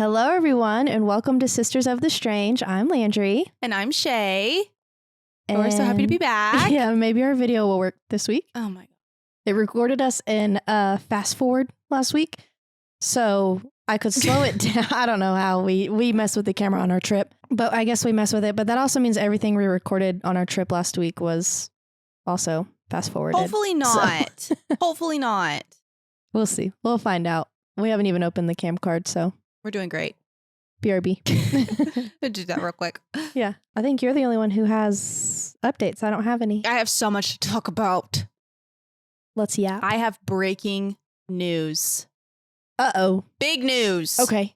Hello, everyone, and welcome to Sisters of the Strange. I'm Landrey. And I'm Shae. And we're so happy to be back. Yeah, maybe our video will work this week. Oh my God. It recorded us in fast forward last week, so I could slow it down. I don't know how we messed with the camera on our trip, but I guess we messed with it. But that also means everything we recorded on our trip last week was also fast forwarded. Hopefully not. So. Hopefully not. We'll see. We'll find out. We haven't even opened the cam card, so. We're doing great. BRB. Do that real quick. Yeah. I think you're the only one who has updates. I don't have any. I have so much to talk about. Let's yap. I have breaking news. Uh-oh. Big news. Okay.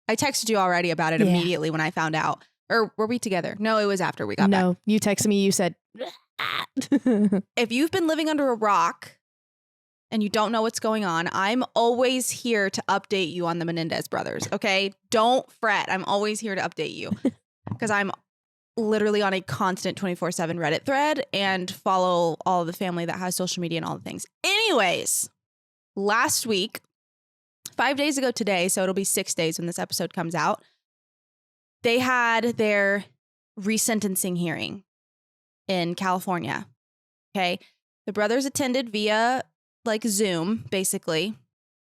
I texted you already about it immediately when I found out. Or were we together? No, it was after we got back. No, you texted me. You said, if you've been living under a rock and you don't know what's going on, I'm always here to update you on the Menendez brothers, okay? Don't fret. I'm always here to update you because I'm literally on a constant 24/7 Reddit thread and follow all the family that has social media and all the things. Anyways, last week, 5 days ago today, so it'll be 6 days when this episode comes out, they had their resentencing hearing in California, okay? The brothers attended via like Zoom, basically,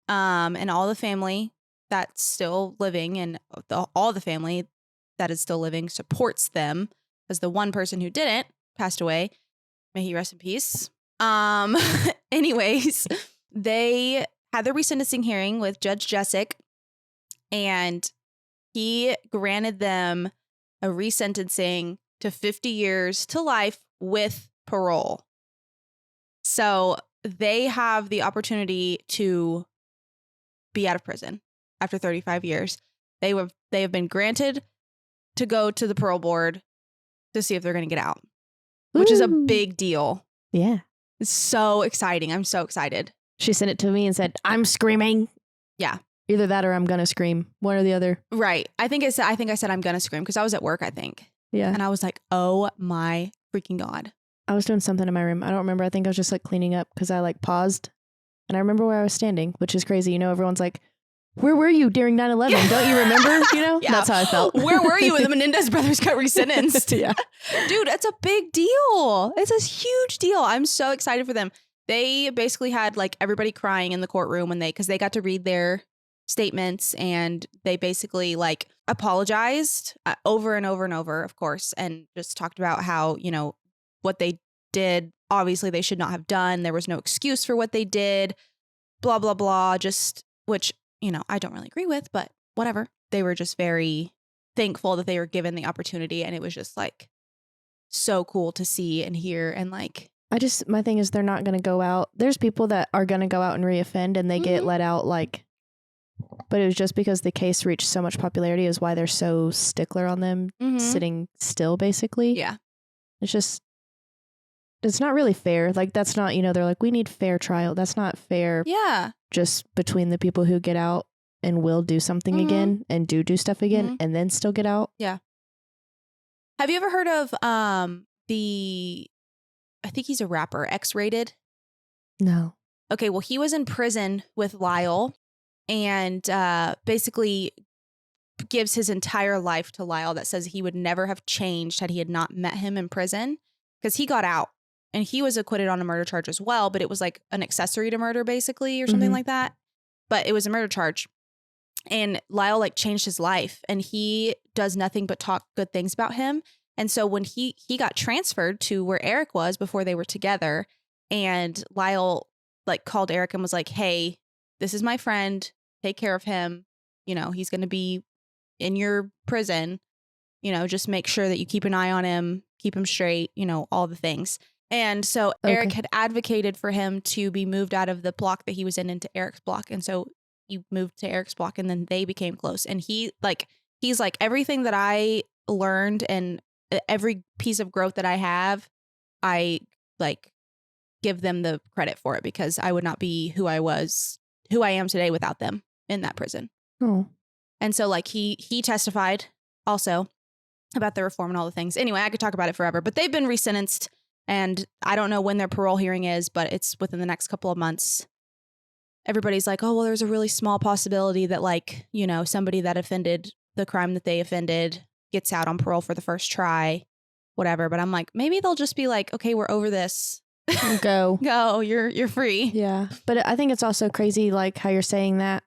and all the family that's still living and all the family that is still living supports them, as the one person who didn't passed away. May he rest in peace. Anyways, they had their resentencing hearing with Judge Jessic, and he granted them a resentencing to 50 years to life with parole. So they have the opportunity to be out of prison after 35 years. They have been granted to go to the parole board to see if they're going to get out, which is a big deal. Yeah. It's so exciting. I'm so excited. She sent it to me and said, I'm screaming. Yeah. Either that or I'm going to scream. One or the other. Right. I think I said I'm going to scream because I was at work, I think. Yeah. And I was like, oh my freaking God. I was doing something in my room. I don't remember. I think I was just like cleaning up because I like paused. And I remember where I was standing, which is crazy. You know, everyone's like, where were you during 9/11? Don't you remember? You know, yeah. That's how I felt. Where were you when the Menendez brothers got resentenced? Yeah. Dude, it's a big deal. It's a huge deal. I'm so excited for them. They basically had like everybody crying in the courtroom because they got to read their statements, and they basically like apologized over and over and over, of course, and just talked about how, you know, what they did, obviously they should not have done. There was no excuse for what they did, blah, blah, blah, just, which, you know, I don't really agree with, but whatever. They were just very thankful that they were given the opportunity. And it was just like so cool to see and hear. And like, my thing is they're not going to go out. There's people that are going to go out and reoffend and they get let out like, but it was just because the case reached so much popularity is why they're so stickler on them sitting still, basically. Yeah. It's not really fair. Like, that's not, you know, they're like, we need fair trial. That's not fair. Yeah. Just between the people who get out and will do something again and do stuff again and then still get out. Yeah. Have you ever heard of I think he's a rapper, X-Rated? No. Okay, well, he was in prison with Lyle and basically gives his entire life to Lyle, that says he would never have changed had he had not met him in prison, because he got out. And he was acquitted on a murder charge as well, but it was like an accessory to murder, basically, or something like that. But it was a murder charge. And Lyle like changed his life, and he does nothing but talk good things about him. And so when he got transferred to where Eric was before they were together, and Lyle like called Eric and was like, hey, this is my friend. Take care of him. You know, he's going to be in your prison. You know, just make sure that you keep an eye on him, keep him straight, you know, all the things. And so Eric had advocated for him to be moved out of the block that he was in into Eric's block. And so he moved to Eric's block, and then they became close. And he's like, everything that I learned and every piece of growth that I have, I like give them the credit for it, because I would not be who I am today without them in that prison. Oh. And so like he testified also about the reform and all the things. Anyway, I could talk about it forever, but they've been resentenced. And I don't know when their parole hearing is, but it's within the next couple of months. everybody's like, oh, well, there's a really small possibility that like, you know, somebody that offended the crime that they offended gets out on parole for the first try, whatever. But I'm like, maybe they'll just be like, okay, we're over this. Go. Go, you're free. Yeah. But I think it's also crazy, like how you're saying that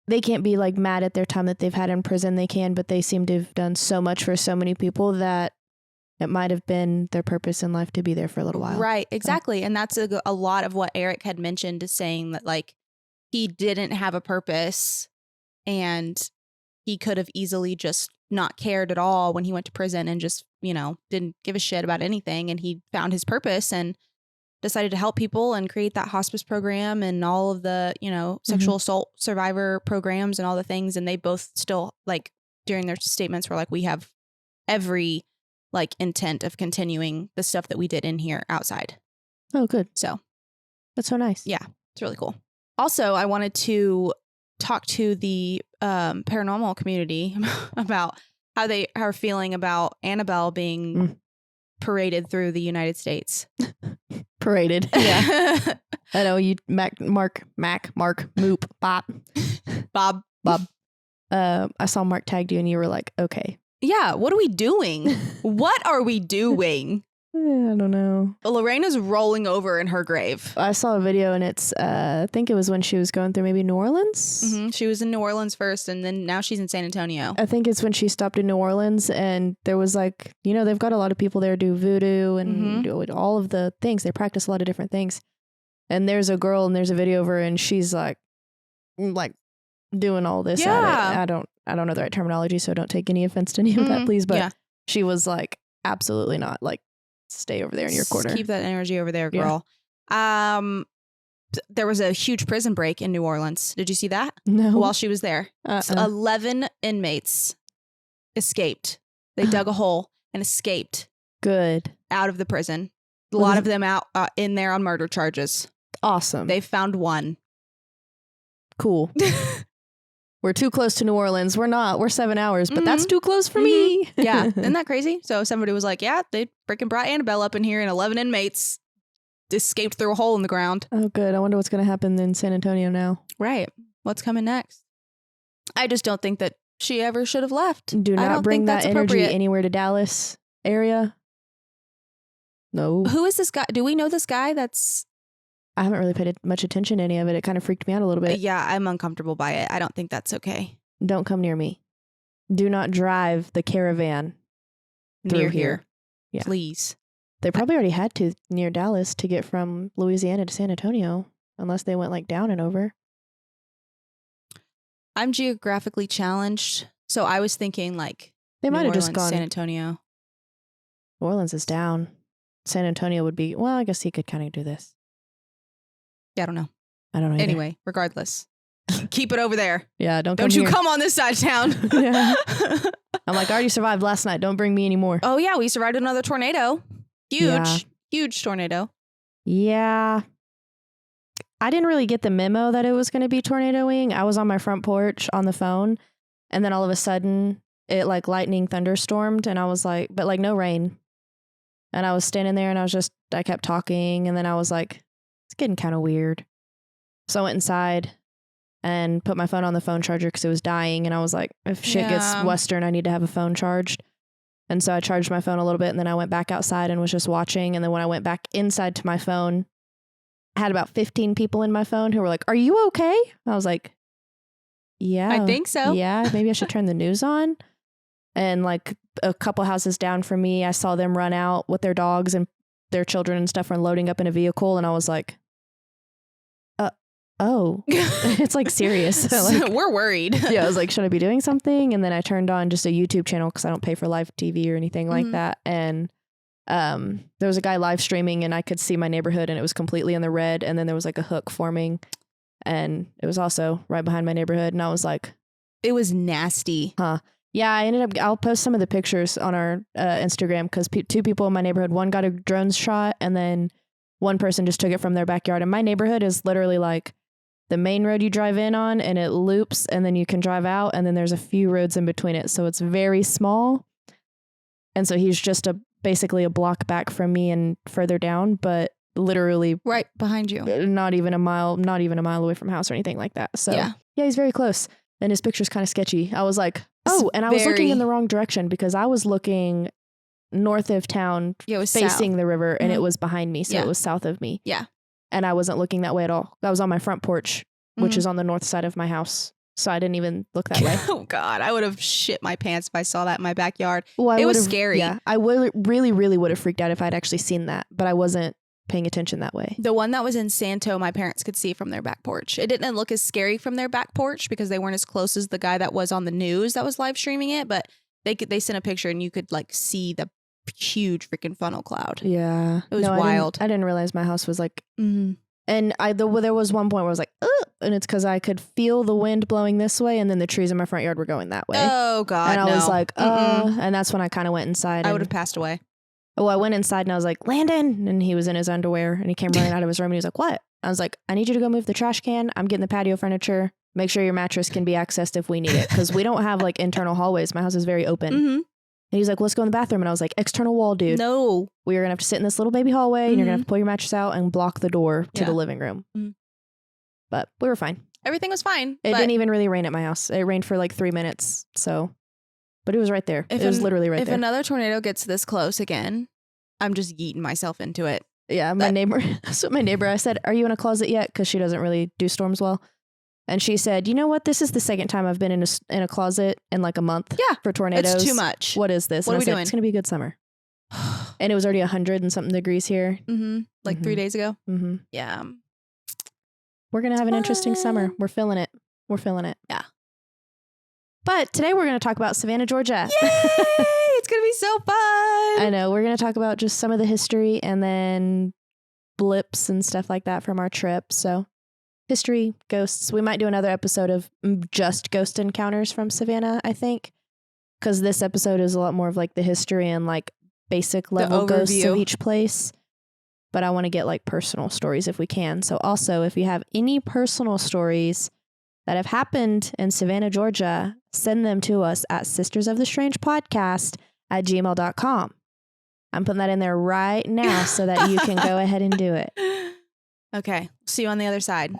they can't be like mad at their time that they've had in prison. They can, but they seem to have done so much for so many people that it might have been their purpose in life to be there for a little while. Right, exactly. And that's a lot of what Eric had mentioned, is saying that like he didn't have a purpose and he could have easily just not cared at all when he went to prison and just, you know, didn't give a shit about anything. And he found his purpose and decided to help people and create that hospice program and all of the, you know, sexual assault survivor programs and all the things. And they both still, like, during their statements were like, we have every like intent of continuing the stuff that we did in here outside. Oh, good. So That's so nice. yeah, it's really cool. Also, I wanted to talk to the paranormal community about how they are feeling about Annabelle being paraded through the United States. Paraded. Yeah. I know you, Mark, Moop, Bob. I saw Mark tagged you and you were like, okay. Yeah. What are we doing? What are we doing? I don't know. Lorena's rolling over in her grave. I saw a video and it's, I think it was when she was going through maybe New Orleans. Mm-hmm. She was in New Orleans first and then now she's in San Antonio. I think it's when she stopped in New Orleans and there was like, you know, they've got a lot of people there do voodoo and do all of the things. They practice a lot of different things. And there's a girl and there's a video of her and she's like doing all this at it. I don't know the right terminology, so don't take any offense to any of that, please. But she was like, absolutely not. Like, stay over there in your corner. Keep that energy over there, girl. Yeah. There was a huge prison break in New Orleans. Did you see that? No. While she was there. 11 inmates escaped. They dug a hole and escaped. Good. Out of the prison. A lot of them out in there on murder charges. Awesome. They found one. Cool. We're too close to New Orleans. We're not. We're 7 hours, but that's too close for me. Yeah. Isn't that crazy? So somebody was like, yeah, they freaking brought Annabelle up in here and 11 inmates escaped through a hole in the ground. Oh, good. I wonder what's going to happen in San Antonio now. Right. What's coming next? I just don't think that she ever should have left. Do not bring that energy anywhere to Dallas area. No. Who is this guy? Do we know this guy? I haven't really paid much attention to any of it. It kind of freaked me out a little bit. Yeah, I'm uncomfortable by it. I don't think that's okay. Don't come near me. Do not drive the caravan through here. Yeah. Please. They probably already had to near Dallas to get from Louisiana to San Antonio, unless they went like down and over. I'm geographically challenged, so I was thinking like they might have just gone San Antonio. New Orleans is down. San Antonio would be, well, I guess he could kind of do this. Yeah, I don't know. I don't know either. Anyway, regardless, keep it over there. Yeah, don't you come on this side of town. Yeah. I'm like, I already survived last night. Don't bring me anymore. Oh yeah, we survived another tornado. Huge tornado. Yeah. I didn't really get the memo that it was going to be tornadoing. I was on my front porch on the phone, and then all of a sudden it like lightning thunderstormed, and I was like, but like no rain. And I was standing there and I kept talking, and then I was like, it's getting kind of weird. So I went inside and put my phone on the phone charger because it was dying. And I was like, if shit gets Western, I need to have a phone charged. And so I charged my phone a little bit and then I went back outside and was just watching. And then when I went back inside to my phone, I had about 15 people in my phone who were like, are you okay? I was like, yeah. I think so. Yeah, maybe I should turn the news on. And like a couple houses down from me, I saw them run out with their dogs and their children and stuff and loading up in a vehicle. And I was like, oh, it's like serious. Like, we're worried. Yeah, I was like, should I be doing something? And then I turned on just a YouTube channel because I don't pay for live TV or anything like that. And there was a guy live streaming and I could see my neighborhood and it was completely in the red. And then there was like a hook forming and it was also right behind my neighborhood. And I was like, it was nasty. Huh. Yeah, I'll post some of the pictures on our Instagram because two people in my neighborhood, one got a drone shot and then one person just took it from their backyard. And my neighborhood is literally like the main road you drive in on and it loops and then you can drive out and then there's a few roads in between it. So it's very small. And so he's just basically a block back from me and further down. But literally right behind you. not even a mile away from house or anything like that. So yeah, he's very close. And his picture's kind of sketchy. I was like, oh, and I was looking in the wrong direction because I was looking north of town, facing the river, and it was behind me. So it was south of me. Yeah. And I wasn't looking that way at all. I was on my front porch, which is on the north side of my house. So I didn't even look that way. Oh, God. I would have shit my pants if I saw that in my backyard. Well, it was scary. Yeah. I really would have freaked out if I'd actually seen that, but I wasn't paying attention that way. The one that was in Santo, my parents could see from their back porch. It didn't look as scary from their back porch because they weren't as close as the guy that was on the news that was live streaming it, but they sent a picture and you could like see the huge freaking funnel cloud. Yeah. It was wild. I didn't realize my house was like, and there was one point where I was like, ugh, and it's because I could feel the wind blowing this way and then the trees in my front yard were going that way. Oh, God, and I was like, and that's when I kind of went inside. I would have passed away. Well, I went inside and I was like, Landon, and he was in his underwear and he came running out of his room and he was like, what? I was like, I need you to go move the trash can. I'm getting the patio furniture. Make sure your mattress can be accessed if we need it. Because we don't have like internal hallways. My house is very open. And he's like, let's go in the bathroom. And I was like, external wall, dude. No. We are going to have to sit in this little baby hallway and you're going to have to pull your mattress out and block the door to the living room. But we were fine. Everything was fine. It didn't even really rain at my house. It rained for like 3 minutes. So, but it was right there. It was literally right there. If another tornado gets this close again, I'm just yeeting myself into it. Yeah, my neighbor, I said, are you in a closet yet? Because she doesn't really do storms well. And she said, you know what? This is the second time I've been in a closet in like a month for tornadoes. It's too much. What is this? What are we doing? It's going to be a good summer. And it was already 100 and something degrees here. Like 3 days ago. Yeah. We're going to have an interesting summer. We're feeling it. Yeah. But today we're going to talk about Savannah, Georgia. Yay! It's going to be so fun. I know. We're going to talk about just some of the history and then blips and stuff like that from our trip. So history, ghosts. We might do another episode of just ghost encounters from Savannah, I think. Because this episode is a lot more of like the history and like basic level ghosts of each place. But I want to get like personal stories if we can. So also, if you have any personal stories that have happened in Savannah, Georgia, send them to us at sistersofthestrange@gmail.com. I'm putting that in there right now so that you can go ahead and do it. Okay. See you on the other side.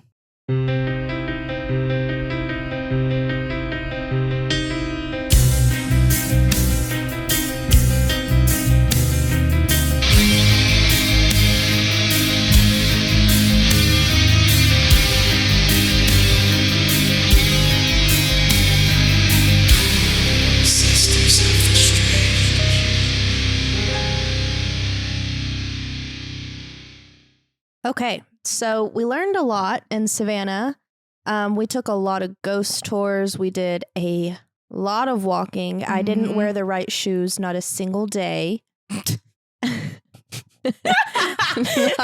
Okay, so we learned a lot in Savannah. We took a lot of ghost tours. We did a lot of walking. I didn't wear the right shoes, not a single day. Not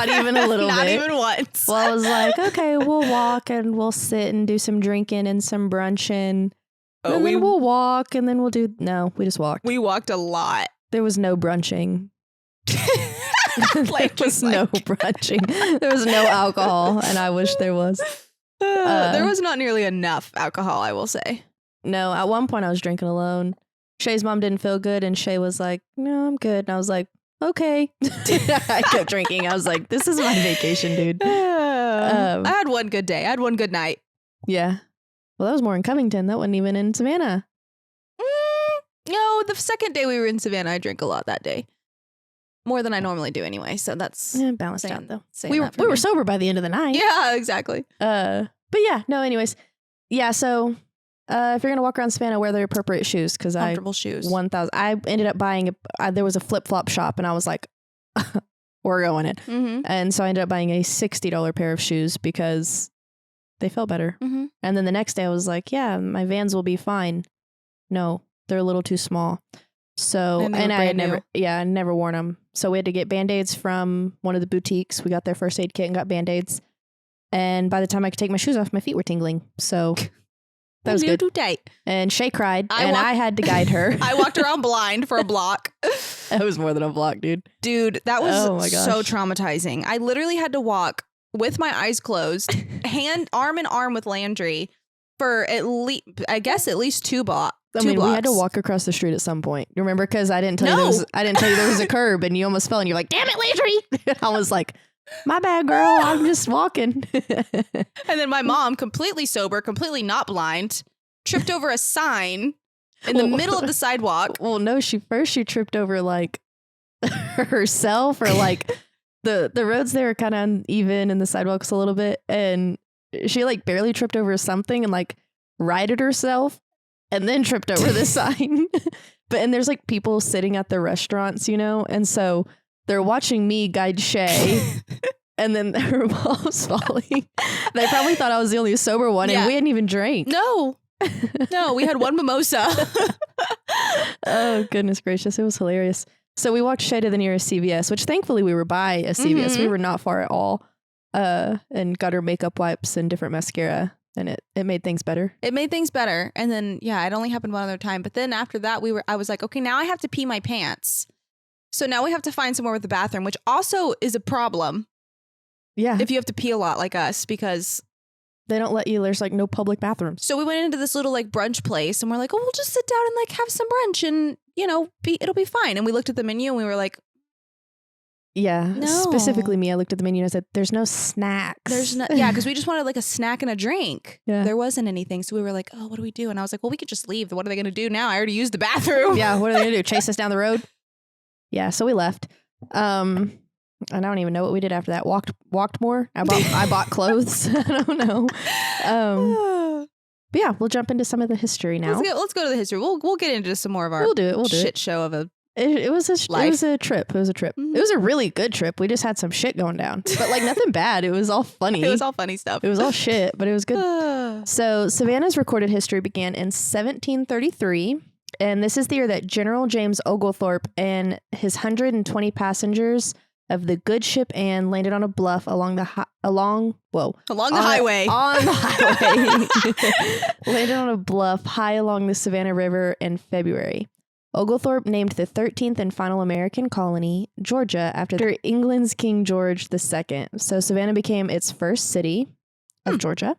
even a little bit. Not even once. Well, I was like, okay, we'll walk and we'll sit and do some drinking and some brunching. And then we'll walk and then we just walked. We walked a lot. There was no brunching. There was no brunching. There was no alcohol, and I wish there was. There was not nearly enough alcohol, I will say. No, at one point I was drinking alone. Shae's mom didn't feel good, and Shae was like, no, I'm good. And I was like, okay. I kept drinking. I was like, this is my vacation, dude. I had one good day. I had one good night. Yeah. Well, that was more in Covington. That wasn't even in Savannah. No, the second day we were in Savannah, I drank a lot that day. More than I normally do anyway, so that's balanced out though. We were sober by the end of the night. Yeah, exactly. But yeah, no. Anyways, yeah. So if you're gonna walk around Savannah, wear the appropriate shoes because comfortable shoes. 1,000. I ended up buying there was a flip flop shop, and I was like, we're going in. And so I ended up buying a $60 pair of shoes because they felt better. And then the next day I was like, yeah, my Vans will be fine. No, they're a little too small. So, and I had never worn them. So we had to get Band-Aids from one of the boutiques. We got their first aid kit and got Band-Aids. And by the time I could take my shoes off, my feet were tingling. So that was good. And Shae cried I had to guide her. I walked around blind for a block. That was more than a block, dude. Dude, that was so traumatizing. I literally had to walk with my eyes closed, arm in arm with Landrey for at least 2 blocks. We had to walk across the street at some point. You remember? Because I didn't tell you there was a curb, and you almost fell, and you're like, "Damn it, Landrey!" I was like, My bad, girl. I'm just walking. And then my mom, completely sober, completely not blind, tripped over a sign in the middle of the sidewalk. Well, no, she tripped over like herself, or like the roads there are kind of uneven and the sidewalks a little bit, and she like barely tripped over something and like righted herself and then tripped over the sign. And there's like people sitting at the restaurants, you know, and so they're watching me guide Shae. And then her mom's falling. They probably thought I was the only sober one, and we hadn't even drank. No, we had one mimosa. Oh, goodness gracious. It was hilarious. So we walked Shae to the nearest CVS, which thankfully we were by a CVS. Mm-hmm. We were not far at all. And got her makeup wipes and different mascara, and it made things better. It made things better. And then, it only happened one other time. But then after that, I was like, okay, now I have to pee my pants. So now we have to find somewhere with a bathroom, which also is a problem. Yeah. If you have to pee a lot like us, because they don't let you, there's like no public bathrooms. So we went into this little like brunch place, and we're like, oh, we'll just sit down and like have some brunch, and it'll be fine. And we looked at the menu and we were like, yeah, no. Specifically me, I looked at the menu and I said, there's no snacks. There's no, yeah, because we just wanted like a snack and a drink. Yeah. There wasn't anything. So we were like, oh, what do we do? And I was like, well, we could just leave. What are they going to do now? I already used the bathroom. Yeah, what are they going to do? Chase us down the road? Yeah, so we left. And I don't even know what we did after that. Walked more. I bought clothes. I don't know. But yeah, we'll jump into some of the history now. Let's go to the history. We'll get into some more of our shit show of a It was a trip. It was a trip. Mm-hmm. It was a really good trip. We just had some shit going down, but like nothing bad. It was all funny. It was all funny stuff. It was all shit, but it was good. So Savannah's recorded history began in 1733. And this is the year that General James Oglethorpe and his 120 passengers of the good ship Anne landed on a bluff along the highway. Landed on a bluff high along the Savannah River in February. Oglethorpe named the 13th and final American colony, Georgia, after England's King George II. So Savannah became its first city of Georgia.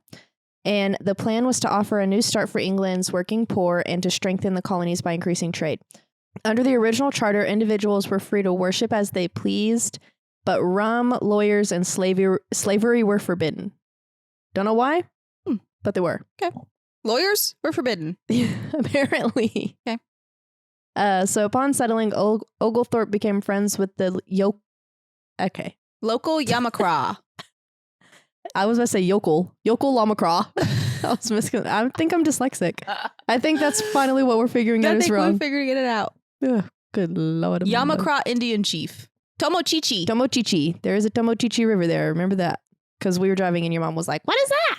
And the plan was to offer a new start for England's working poor and to strengthen the colonies by increasing trade. Under the original charter, individuals were free to worship as they pleased, but rum, lawyers, and slavery were forbidden. Don't know why, but they were. Okay. Lawyers were forbidden. Apparently. Okay. So upon settling, Oglethorpe became friends with the local Yamakra. I was going to say yokel Lamakra. I think I'm dyslexic. I think that's finally what we're figuring out is wrong. We're figuring it out. Ugh, good Lord. Yamakra Indian chief. Tomochichi. There is a Tomochichi River there. Remember that? Because we were driving and your mom was like, what is that?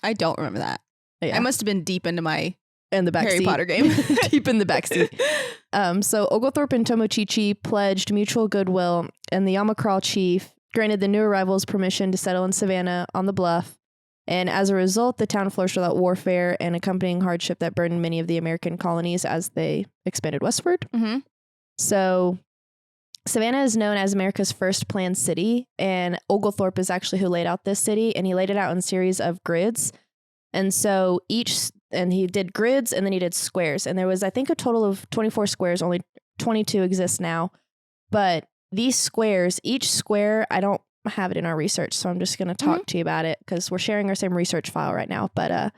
I don't remember that. Yeah. I must have been deep into my the back Harry seat. Potter game. Deep in the backseat. So Oglethorpe and Tomochichi pledged mutual goodwill, and the Yamakra chief granted the new arrivals permission to settle in Savannah on the bluff. And as a result, the town flourished without warfare and accompanying hardship that burdened many of the American colonies as they expanded westward. Mm-hmm. So Savannah is known as America's first planned city, and Oglethorpe is actually who laid out this city, and he laid it out in a series of grids. And so he did grids and then he did squares. And there was, I think, a total of 24 squares. Only 22 exist now. But these squares, each square, I don't have it in our research, so I'm just going to talk to you about it because we're sharing our same research file right now. But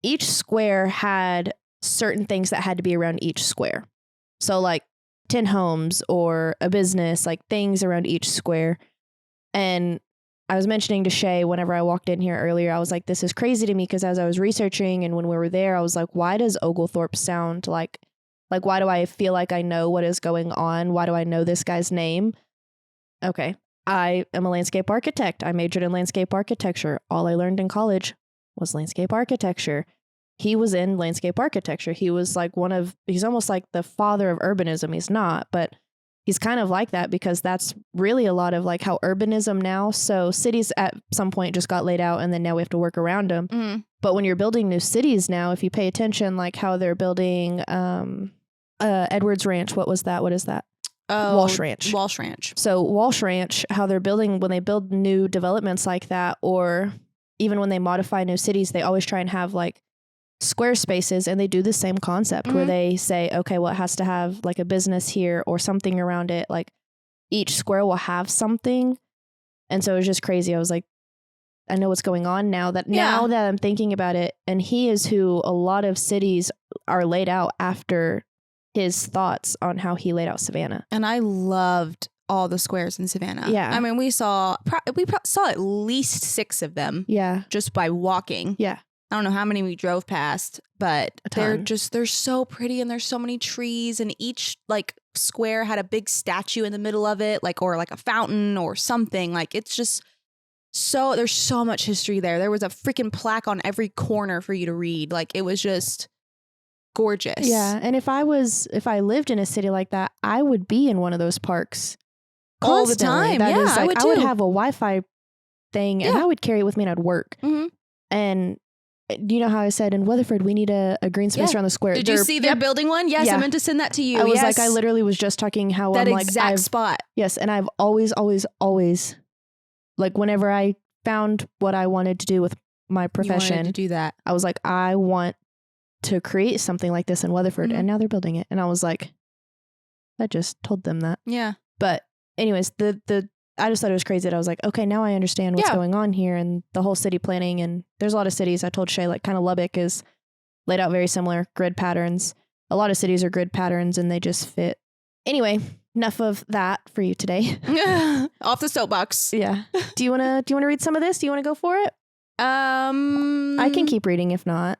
each square had certain things that had to be around each square. So like 10 homes or a business, like things around each square. And I was mentioning to Shae whenever I walked in here earlier, I was like, this is crazy to me because as I was researching and when we were there, I was like, why does Oglethorpe sound like why do I feel like I know what is going on? Why do I know this guy's name? Okay. I am a landscape architect. I majored in landscape architecture. All I learned in college was landscape architecture. He was in landscape architecture. He was like he's almost like the father of urbanism. He's not, but he's kind of like that because that's really a lot of like how urbanism now. So cities at some point just got laid out and then now we have to work around them. Mm-hmm. But when you're building new cities now, if you pay attention, like how they're building Edwards Ranch, what was that? What is that? Walsh Ranch. So Walsh Ranch, how they're building, when they build new developments like that, or even when they modify new cities, they always try and have like square spaces, and they do the same concept where they say, okay, well, it has to have like a business here or something around it. Like each square will have something. And so it was just crazy. I was like, I know what's going on now that I'm thinking about it. And he is who a lot of cities are laid out after his thoughts on how he laid out Savannah. And I loved all the squares in Savannah. Yeah. I mean, we saw at least 6 of them. Yeah. Just by walking. Yeah. I don't know how many we drove past, but they're so pretty, and there's so many trees, and each like square had a big statue in the middle of it, like, or like a fountain or something. Like, it's just there's so much history there. There was a freaking plaque on every corner for you to read. Like, it was just gorgeous. Yeah. And if I lived in a city like that, I would be in one of those parks all the constantly. time. Yeah, I would too. I would have a Wi-Fi thing, and I would carry it with me and I'd work. Mm-hmm. And you know how I said in Weatherford, we need a green space around the square. Did you see they're building one? Yes, I meant to send that to you. I was like, I literally was just talking how that I'm exact spot. Yes, and I've always, like, whenever I found what I wanted to do with my profession, to do that. I was like, I want to create something like this in Weatherford, and now they're building it. And I was like, I just told them that. Yeah. But anyways, I just thought it was crazy that I was like, okay, now I understand what's going on here and the whole city planning. And there's a lot of cities. I told Shae, like, kind of Lubbock is laid out very similar grid patterns. A lot of cities are grid patterns and they just fit. Anyway, enough of that for you today. Off the soapbox. Yeah. Do you want to read some of this? Do you want to go for it? I can keep reading if not.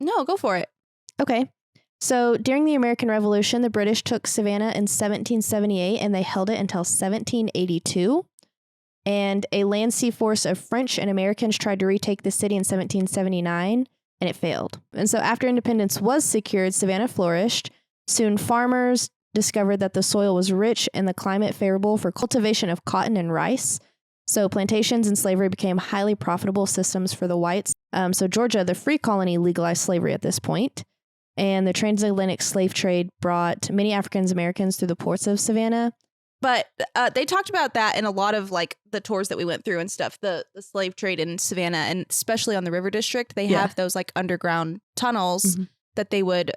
No, go for it. Okay. So during the American Revolution, the British took Savannah in 1778 and they held it until 1782. And a land sea force of French and Americans tried to retake the city in 1779 and it failed. And so after independence was secured, Savannah flourished. Soon farmers discovered that the soil was rich and the climate favorable for cultivation of cotton and rice. So plantations and slavery became highly profitable systems for the whites. So Georgia, the free colony, legalized slavery at this point. And the transatlantic slave trade brought many African Americans through the ports of Savannah. But they talked about that in a lot of like the tours that we went through and stuff, the slave trade in Savannah, and especially on the River District, they have those like underground tunnels that they would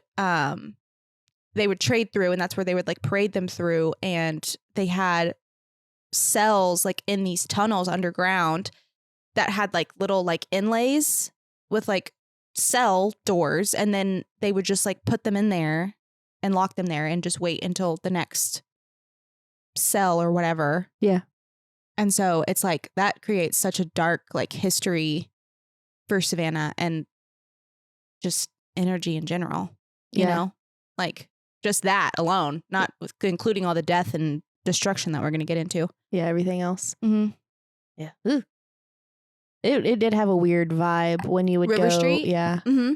trade through, and that's where they would like parade them through. And they had cells like in these tunnels underground that had like little like inlays with like cell doors, and then they would just like put them in there and lock them there and just wait until the next cell or whatever. Yeah. And so it's like that creates such a dark like history for Savannah and just energy in general, you know, like just that alone, not including all the death and destruction that we're going to get into. Yeah. Everything else. Mm-hmm. Yeah. Ooh. It did have a weird vibe when you would River go. Street? Yeah. Mm-hmm.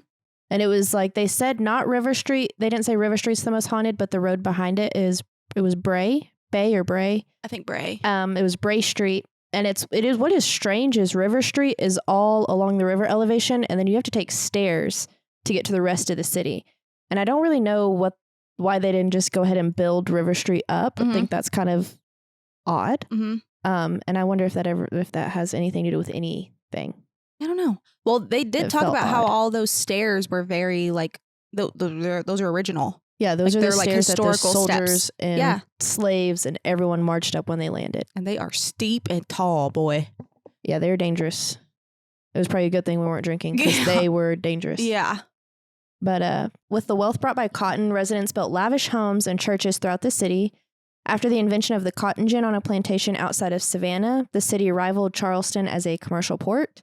And it was like, they said not River Street. They didn't say River Street's the most haunted, but the road behind it was Bay or Bray. I think Bray. It was Bray Street. And it is what is strange is River Street is all along the river elevation. And then you have to take stairs to get to the rest of the city. And I don't really know why they didn't just go ahead and build River Street up. I think that's kind of odd. Mm-hmm. And I wonder if that has anything to do with anything. I don't know. Well, they did talk about how all those stairs were very like those are original. Yeah, those are the like stairs historical that the soldiers steps. and slaves and everyone marched up when they landed. And they are steep and tall, boy. Yeah, they're dangerous. It was probably a good thing we weren't drinking because they were dangerous. Yeah. But with the wealth brought by cotton, residents built lavish homes and churches throughout the city. After the invention of the cotton gin on a plantation outside of Savannah, the city rivaled Charleston as a commercial port.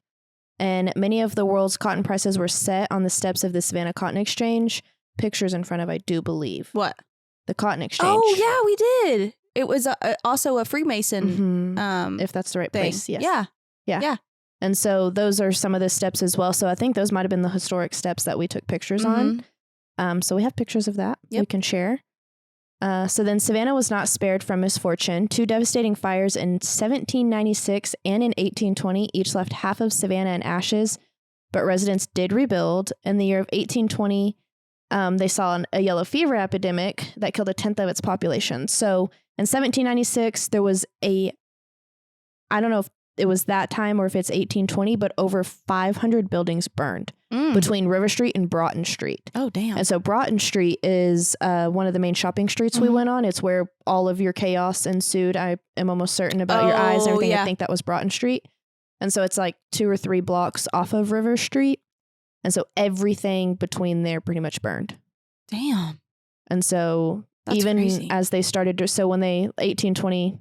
And many of the world's cotton prices were set on the steps of the Savannah Cotton Exchange. Pictures in front of, I do believe. What? The Cotton Exchange. Oh, yeah, we did. It was also a Freemason. If that's the right thing. place. Yes. Yeah. And so those are some of the steps as well. So I think those might have been the historic steps that we took pictures on. So we have pictures of that we can share. So then Savannah was not spared from misfortune. 2 devastating fires in 1796 and in 1820 each left half of Savannah in ashes, but residents did rebuild. In the year of 1820, they saw a yellow fever epidemic that killed 1/10 of its population. So in 1796, there was I don't know if it was that time or if it's 1820, but over 500 buildings burned between River Street and Broughton Street. Oh, damn. And so Broughton Street is one of the main shopping streets we went on. It's where all of your chaos ensued. I am almost certain about your eyes and everything. Yeah. I think that was Broughton Street. And so it's like 2 or 3 blocks off of River Street. And so everything between there pretty much burned. Damn. And so That's even crazy. as they started to, so when they 1820,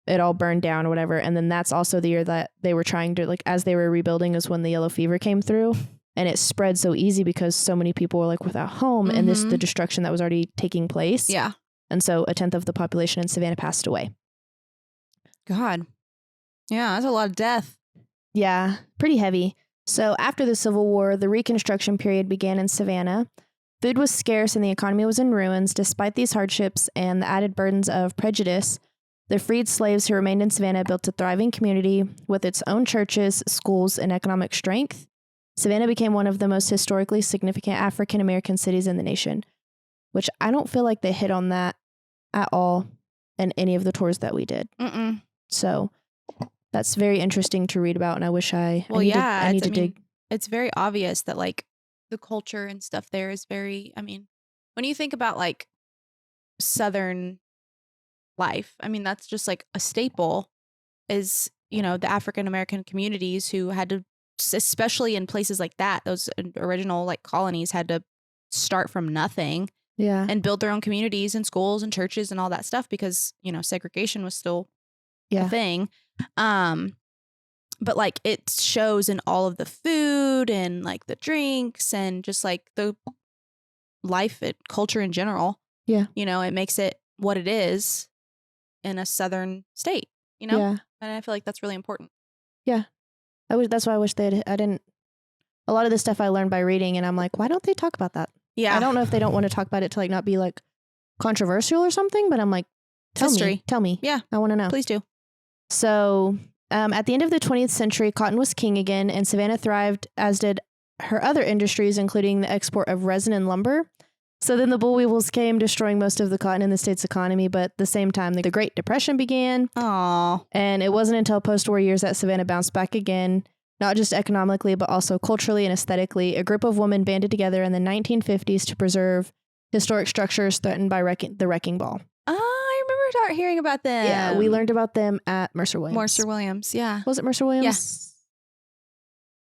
it all burned down or whatever. And then that's also the year that they were trying to, like, as they were rebuilding is when the yellow fever came through. And it spread so easy because so many people were like without home and the destruction that was already taking place. Yeah. And so 1/10 of the population in Savannah passed away. God. Yeah, that's a lot of death. Yeah, pretty heavy. So after the Civil War, the Reconstruction period began in Savannah. Food was scarce and the economy was in ruins. Despite these hardships and the added burdens of prejudice, the freed slaves who remained in Savannah built a thriving community with its own churches, schools, and economic strength. Savannah became one of the most historically significant African-American cities in the nation, which I don't feel like they hit on that at all in any of the tours that we did. So that's very interesting to read about, and I wish I need to dig. It's very obvious that like the culture and stuff there is very, I mean, when you think about like Southern life, I mean, that's just like a staple is, you know, the African-American communities who had to, especially in places like that, those original like colonies had to start from nothing and build their own communities and schools and churches and all that stuff because, you know, segregation was still a thing. But like it shows in all of the food and like the drinks and just like the life and culture in general. Yeah. You know, it makes it what it is in a Southern state, you know? Yeah. And I feel like that's really important. Yeah. That's why I wish a lot of this stuff I learned by reading and I'm like, why don't they talk about that? Yeah. I don't know if they don't want to talk about it to like not be like controversial or something, but I'm like, tell me. Yeah. I want to know. Please do. So at the end of the 20th century, cotton was king again, and Savannah thrived, as did her other industries, including the export of resin and lumber. So then the boll weevils came, destroying most of the cotton in the state's economy, but at the same time, the Great Depression began. Aww. And it wasn't until post-war years that Savannah bounced back again, not just economically, but also culturally and aesthetically. A group of women banded together in the 1950s to preserve historic structures threatened by the wrecking ball. I remember hearing about them. Yeah, we learned about them at Mercer-Williams. Mercer-Williams, yeah. Was it Mercer-Williams?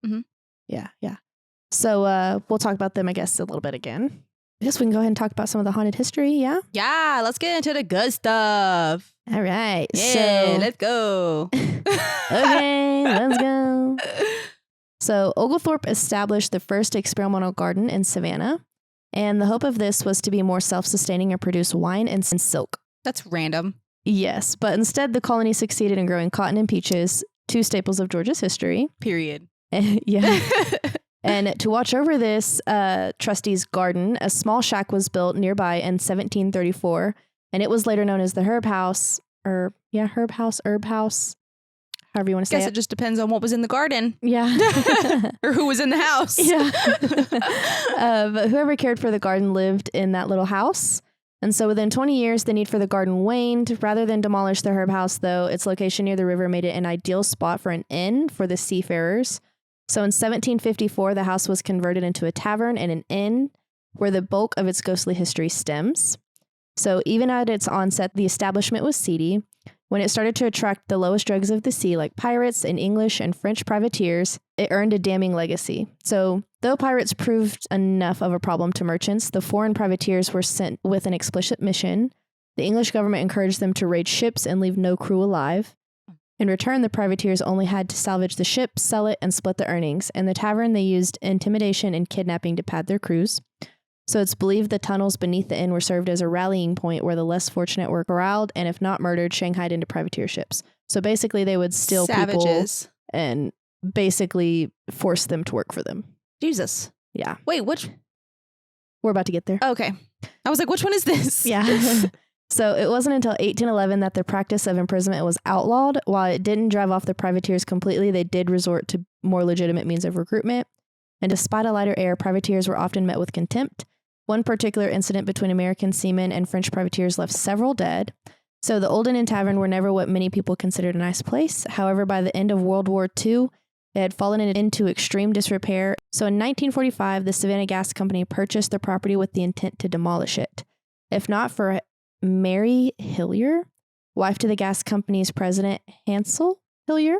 Yeah. Mm-hmm. Yeah. So we'll talk about them, I guess, a little bit again. I guess we can go ahead and talk about some of the haunted history, yeah? Yeah, let's get into the good stuff. All right. Yeah, so, let's go. Okay, let's go. So Oglethorpe established the first experimental garden in Savannah, and the hope of this was to be more self-sustaining and produce wine and silk. That's random. Yes, but instead the colony succeeded in growing cotton and peaches, 2 staples of Georgia's history. Period. Yeah. And to watch over this trustee's garden, a small shack was built nearby in 1734, and it was later known as the Herb House, herb house, however you want to say it. Guess it just depends on what was in the garden. Yeah. Or who was in the house. Yeah. But whoever cared for the garden lived in that little house. And so within 20 years, the need for the garden waned. Rather than demolish the Herb House, though, its location near the river made it an ideal spot for an inn for the seafarers. So in 1754, the house was converted into a tavern and an inn where the bulk of its ghostly history stems. So even at its onset, the establishment was seedy. When it started to attract the lowest dregs of the sea, like pirates and English and French privateers, it earned a damning legacy. So though pirates proved enough of a problem to merchants, the foreign privateers were sent with an explicit mission. The English government encouraged them to raid ships and leave no crew alive. In return, the privateers only had to salvage the ship, sell it, and split the earnings. In the tavern, they used intimidation and kidnapping to pad their crews. So it's believed the tunnels beneath the inn were served as a rallying point where the less fortunate were corralled and, if not murdered, shanghaied into privateer ships. So basically, they would steal people and basically force them to work for them. Jesus. Yeah. Wait, which? We're about to get there. Okay. I was like, which one is this? Yeah. So it wasn't until 1811 that the practice of imprisonment was outlawed. While it didn't drive off the privateers completely, they did resort to more legitimate means of recruitment. And despite a lighter air, privateers were often met with contempt. One particular incident between American seamen and French privateers left several dead. So the Olde Inn Tavern were never what many people considered a nice place. However, by the end of World War II, it had fallen into extreme disrepair. So in 1945, the Savannah Gas Company purchased the property with the intent to demolish it. If not for Mary Hillier, wife to the gas company's president, Hansel Hillier,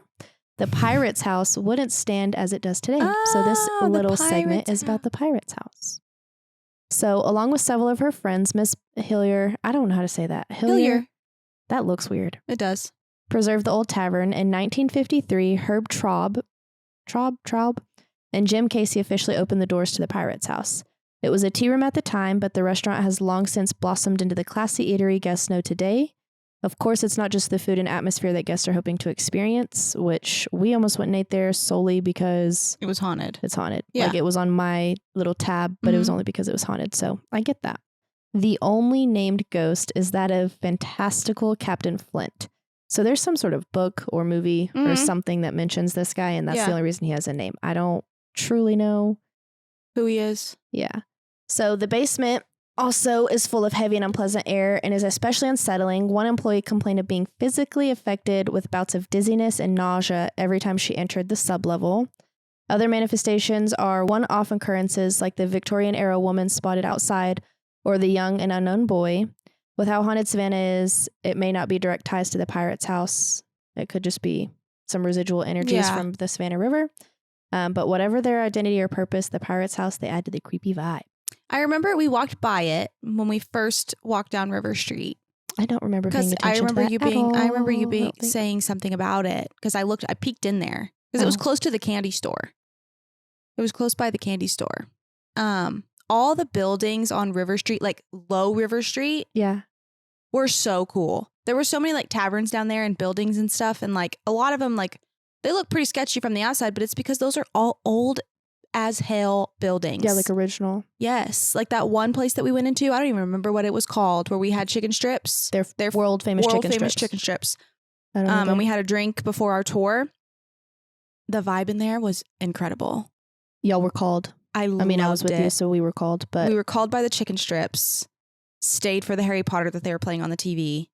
the Pirates House wouldn't stand as it does today. So this little segment is about the Pirates House. So along with several of her friends, Miss Hillier, I don't know how to say that. Hillier. That looks weird. It does. Preserved the old tavern. In 1953, Herb Traub, and Jim Casey officially opened the doors to the Pirates House. It was a tea room at the time, but the restaurant has long since blossomed into the classy eatery guests know today. Of course, it's not just the food and atmosphere that guests are hoping to experience, which we almost went and ate there solely because it was haunted. It's haunted. Yeah. Like it was on my little tab, but it was only because it was haunted. So I get that. The only named ghost is that of fantastical Captain Flint. So there's some sort of book or movie or something that mentions this guy, and that's the only reason he has a name. I don't truly know who he is. Yeah. So the basement also is full of heavy and unpleasant air and is especially unsettling. One employee complained of being physically affected with bouts of dizziness and nausea every time she entered the sublevel. Other manifestations are one-off occurrences like the Victorian-era woman spotted outside or the young and unknown boy. With how haunted Savannah is, it may not be direct ties to the Pirates House. It could just be some residual energies from the Savannah River. But whatever their identity or purpose, the Pirates House, they add to the creepy vibe. I remember we walked by it when we first walked down River Street. I don't remember paying attention I remember to that you at being all. I remember you being saying something about it because I peeked in there because it was close to the candy store. It was close by the candy store. All the buildings on River Street, like low River Street, were so cool. There were so many like taverns down there and buildings and stuff, and like a lot of them like they look pretty sketchy from the outside, but it's because those are all old as hell buildings. Yeah, like original. Yes. Like that one place that we went into, I don't even remember what it was called, where we had chicken strips. They're world famous chicken strips. And we had a drink before our tour. The vibe in there was incredible. Y'all were called. I was with you, so we were called. But we were called by the chicken strips. Stayed for the Harry Potter that they were playing on the TV.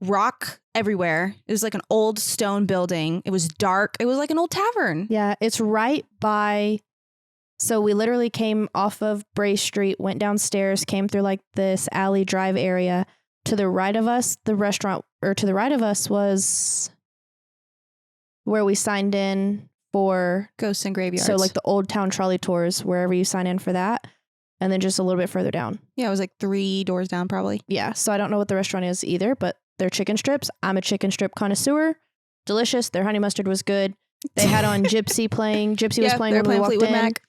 Rock everywhere. It was like an old stone building. It was dark. It was like an old tavern. Yeah, it's right by. So we literally came off of Bray Street, went downstairs, came through like this alley drive area. To the right of us, the restaurant, or to the right of us was where we signed in for Ghosts and Graveyards. So like the Old Town Trolley Tours, wherever you sign in for that. And then just a little bit further down. Yeah, it was like 3 doors down probably. Yeah, so I don't know what the restaurant is either, but they're chicken strips. I'm a chicken strip connoisseur. Delicious. Their honey mustard was good. They had on Gypsy playing. Gypsy was playing when we walked in. Mac.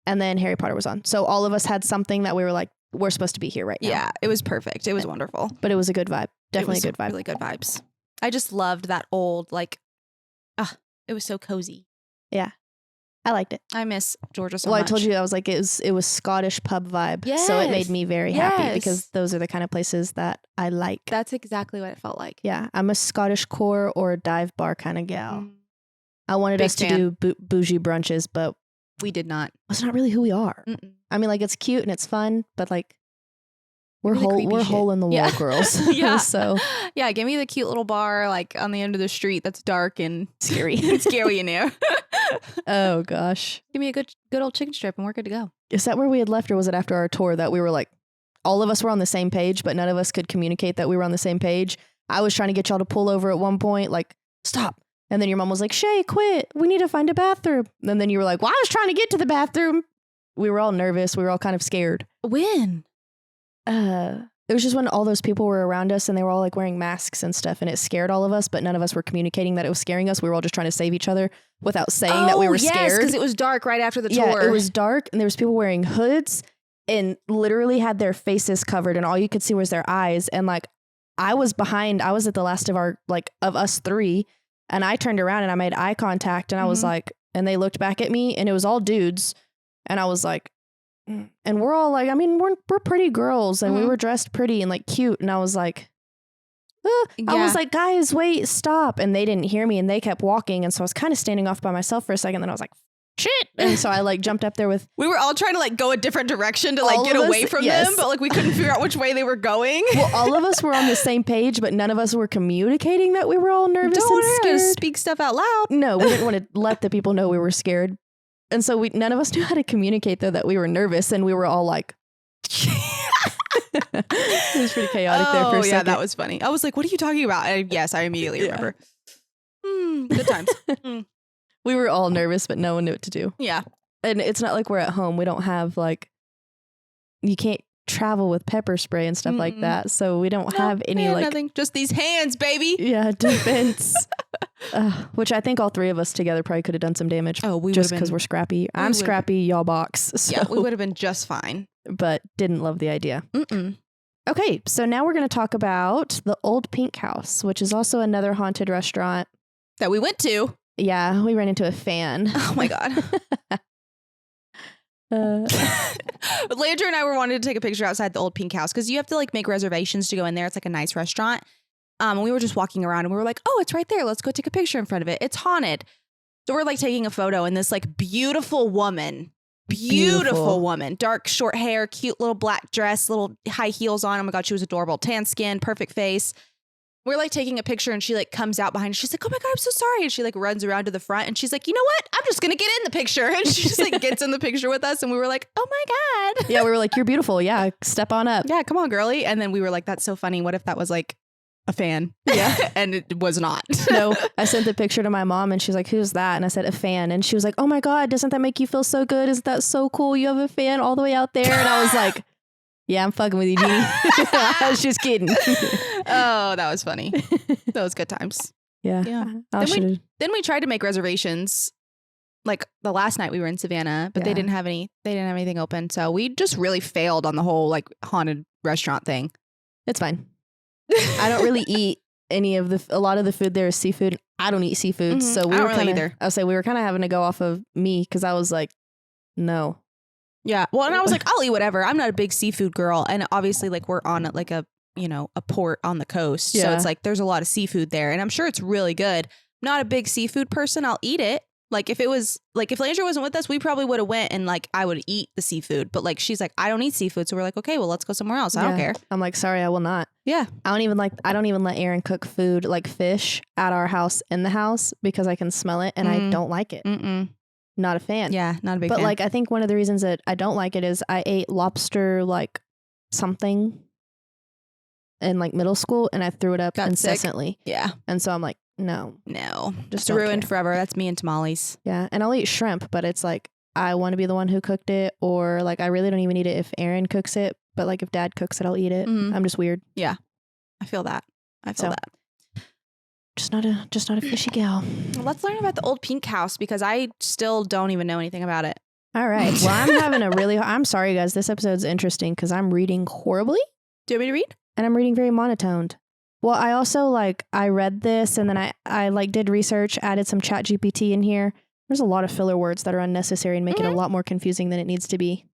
And then Harry Potter was on. So all of us had something that we were like, we're supposed to be here right now. Yeah, it was perfect. It was wonderful. But it was a good vibe. Definitely a good vibe. Really good vibes. I just loved that old, like, it was so cozy. Yeah. I liked it. I miss Georgia so much. Well, I told you, I was like, it was Scottish pub vibe. Yes. So it made me very happy because those are the kind of places that I like. That's exactly what it felt like. Yeah. I'm a Scottish core or a dive bar kind of gal. I wanted us to do bougie brunches, but we did not. That's not really who we are. I mean, like, it's cute and it's fun, but like, we're really hole in the wall girls. Yeah. So yeah, give me the cute little bar like on the end of the street that's dark and scary. It's scary in there. Oh gosh. Give me a good old chicken strip and we're good to go. Is that where we had left, or was it after our tour that we were like, all of us were on the same page, but none of us could communicate that we were on the same page? I was trying to get y'all to pull over at one point, like, stop. And then your mom was like, Shae, quit. We need to find a bathroom. And then you were like, well, I was trying to get to the bathroom. We were all nervous. We were all kind of scared. When? It was just when all those people were around us and they were all like wearing masks and stuff, and it scared all of us, but none of us were communicating that it was scaring us. We were all just trying to save each other without saying that we were scared. Because it was dark right after the tour. Yeah, it was dark and there was people wearing hoods and literally had their faces covered and all you could see was their eyes. And like, I was at the last of of us 3, and I turned around and I made eye contact and I was like, and they looked back at me and it was all dudes. And I was like, and we're all like, I mean, we're pretty girls and we were dressed pretty and like cute. And I was like, I was like, guys, wait, stop. And they didn't hear me and they kept walking. And so I was kind of standing off by myself for a second. Then I was like, shit. And so I like jumped up there with. We were all trying to like go a different direction to like get away from them, but like we couldn't figure out which way they were going. Well, all of us were on the same page, but none of us were communicating that we were all nervous and scared. To speak stuff out loud. No, we didn't want to let the people know we were scared. And so none of us knew how to communicate though that we were nervous, and we were all like. It was pretty chaotic there for a second. That was funny. I was like, what are you talking about? And yes, I immediately remember. Good times. We were all nervous, but no one knew what to do. Yeah. And it's not like we're at home. We don't have like, you can't travel with pepper spray and stuff like that. So we don't have any like. Nothing. Just these hands, baby. Yeah, defense. Which I think all three of us together probably could have done some damage. Oh, we just because we're scrappy. I'm scrappy, y'all box. So. Yeah, we would have been just fine. But didn't love the idea. Okay, so now we're going to talk about the Old Pink House, which is also another haunted restaurant. That we went to. Yeah, we ran into a fan. Oh my God. Landrey and I were wanting to take a picture outside the Old Pink House because you have to like make reservations to go in there. It's like a nice restaurant. And we were just walking around and we were like, oh, it's right there. Let's go take a picture in front of it. It's haunted. So we're like taking a photo and this like beautiful woman, dark short hair, cute little black dress, little high heels on. Oh my God, she was adorable. Tan skin, perfect face. We're like taking a picture and she like comes out behind. She's like, oh my God, I'm so sorry. And she like runs around to the front and she's like, you know what? I'm just going to get in the picture. And she just like gets in the picture with us. And we were like, oh my God. Yeah, we were like, you're beautiful. Yeah, step on up. Yeah, come on, girly. And then we were like, that's so funny. What if that was like a fan? Yeah. And it was not. No, I sent the picture to my mom and she's like, who's that? And I said, a fan. And she was like, oh my God, doesn't that make you feel so good? Isn't that so cool? You have a fan all the way out there. And I was like, yeah, I'm fucking with you, Jeannie. I was just kidding. Oh, that was funny. That was good times. Yeah. Then we tried to make reservations. Like the last night we were in Savannah, but they didn't have anything open. So we just really failed on the whole like haunted restaurant thing. It's fine. I don't really eat a lot of the food there is seafood. I don't eat seafood. So we were kind of either. I would say we were kind of having to go off of me because I was like, no. Yeah. Well, and I was like, I'll eat whatever. I'm not a big seafood girl. And obviously like we're on like a port on the coast. Yeah. So it's like there's a lot of seafood there and I'm sure it's really good. I'm not a big seafood person. I'll eat it. Like if Landrey wasn't with us, we probably would have went and like I would eat the seafood. But like she's like, I don't eat seafood. So we're like, okay, well, let's go somewhere else. I don't care. I'm like, sorry, I will not. Yeah. I don't even let Aaron cook food like fish at our house in the house because I can smell it and I don't like it. Not a fan. Yeah, not a big fan. But like I think one of the reasons that I don't like it is I ate lobster like something in like middle school and I threw it up incessantly. Sick. Yeah. And so I'm like, no. Just ruined forever. That's me and tamales. Yeah. And I'll eat shrimp, but it's like I want to be the one who cooked it, or like I really don't even eat it if Aaron cooks it. But like if Dad cooks it, I'll eat it. I'm just weird. Yeah. I feel that. Just not a fishy gal. Well, let's learn about the Old Pink House because I still don't even know anything about it. All right. Well, I'm sorry, guys. This episode's interesting because I'm reading horribly. Do you want me to read? And I'm reading very monotoned. Well, I also I read this and then I like did research, added some chat GPT in here. There's a lot of filler words that are unnecessary and make it a lot more confusing than it needs to be.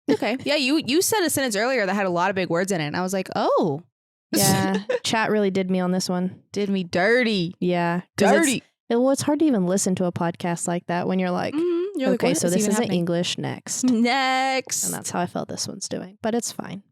Okay. Yeah. You said a sentence earlier that had a lot of big words in it. And I was like, oh. Yeah, chat really did me on this one. Did me dirty. Yeah. Dirty. It's hard to even listen to a podcast like that when you're like, okay, so this isn't English. Next. And that's how I felt this one's doing, but it's fine.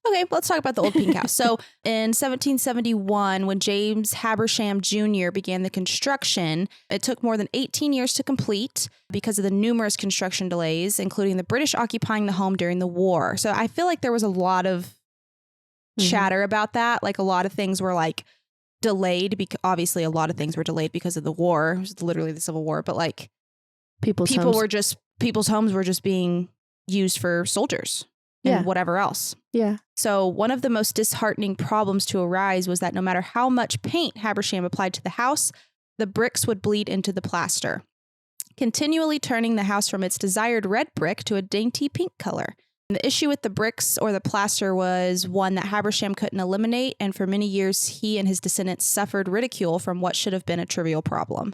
Okay, let's talk about the Old Pink House. So in 1771, when James Habersham Jr. began the construction, it took more than 18 years to complete because of the numerous construction delays, including the British occupying the home during the war. So I feel like there was a lot of chatter about that. Like a lot of things were like delayed because obviously a lot of things were delayed because of the war. It was literally the Civil War, but like people's homes were just being used for soldiers and whatever else. Yeah. So one of the most disheartening problems to arise was that no matter how much paint Habersham applied to the house, the bricks would bleed into the plaster, continually turning the house from its desired red brick to a dainty pink color. The issue with the bricks or the plaster was one that Habersham couldn't eliminate, and for many years he and his descendants suffered ridicule from what should have been a trivial problem.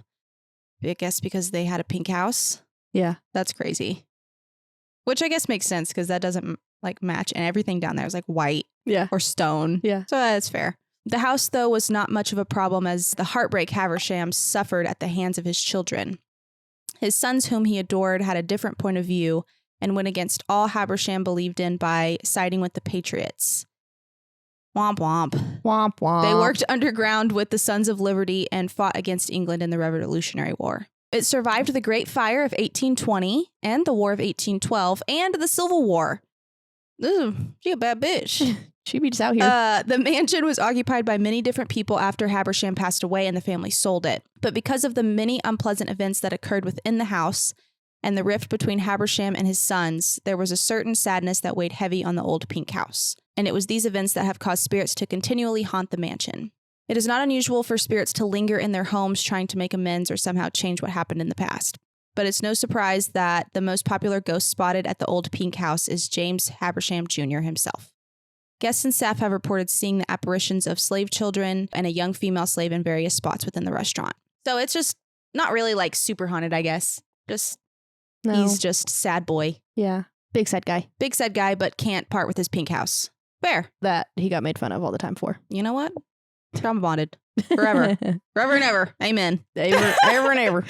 I guess because they had a pink house? Yeah. That's crazy. Which I guess makes sense because that doesn't like match, and everything down there is like white or stone. Yeah. So that's fair. The house, though, was not much of a problem as the heartbreak Habersham suffered at the hands of his children. His sons, whom he adored, had a different point of view and went against all Habersham believed in by siding with the Patriots. Womp womp. Womp womp. They worked underground with the Sons of Liberty and fought against England in the Revolutionary War. It survived the Great Fire of 1820 and the War of 1812 and the Civil War. Ooh, she a bad bitch. She be just out here. The mansion was occupied by many different people after Habersham passed away and the family sold it. But because of the many unpleasant events that occurred within the house and the rift between Habersham and his sons, there was a certain sadness that weighed heavy on the old pink house. And it was these events that have caused spirits to continually haunt the mansion. It is not unusual for spirits to linger in their homes trying to make amends or somehow change what happened in the past. But it's no surprise that the most popular ghost spotted at the old pink house is James Habersham Jr. himself. Guests and staff have reported seeing the apparitions of slave children and a young female slave in various spots within the restaurant. So it's just not really like super haunted, I guess. He's just sad boy. Yeah. Big sad guy. Big sad guy, but can't part with his pink house. Fair. That he got made fun of all the time for. You know what? Trauma bonded. Forever. Forever and ever. Amen. Ever and ever.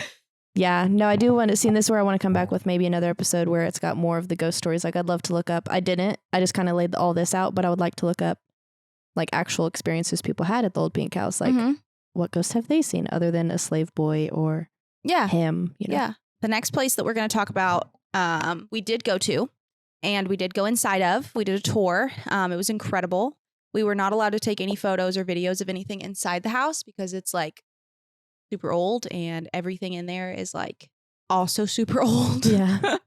Yeah, no, I do want to see this where I want to come back with maybe another episode where it's got more of the ghost stories. Like I'd love to look up. I didn't. I just kind of laid all this out, but I would like to look up like actual experiences people had at the old pink house. Like what ghosts have they seen other than a slave boy or him? You know? Yeah. The next place that we're going to talk about, we did go to and we did go inside of. We did a tour. It was incredible. We were not allowed to take any photos or videos of anything inside the house because it's like super old and everything in there is like also super old. Yeah.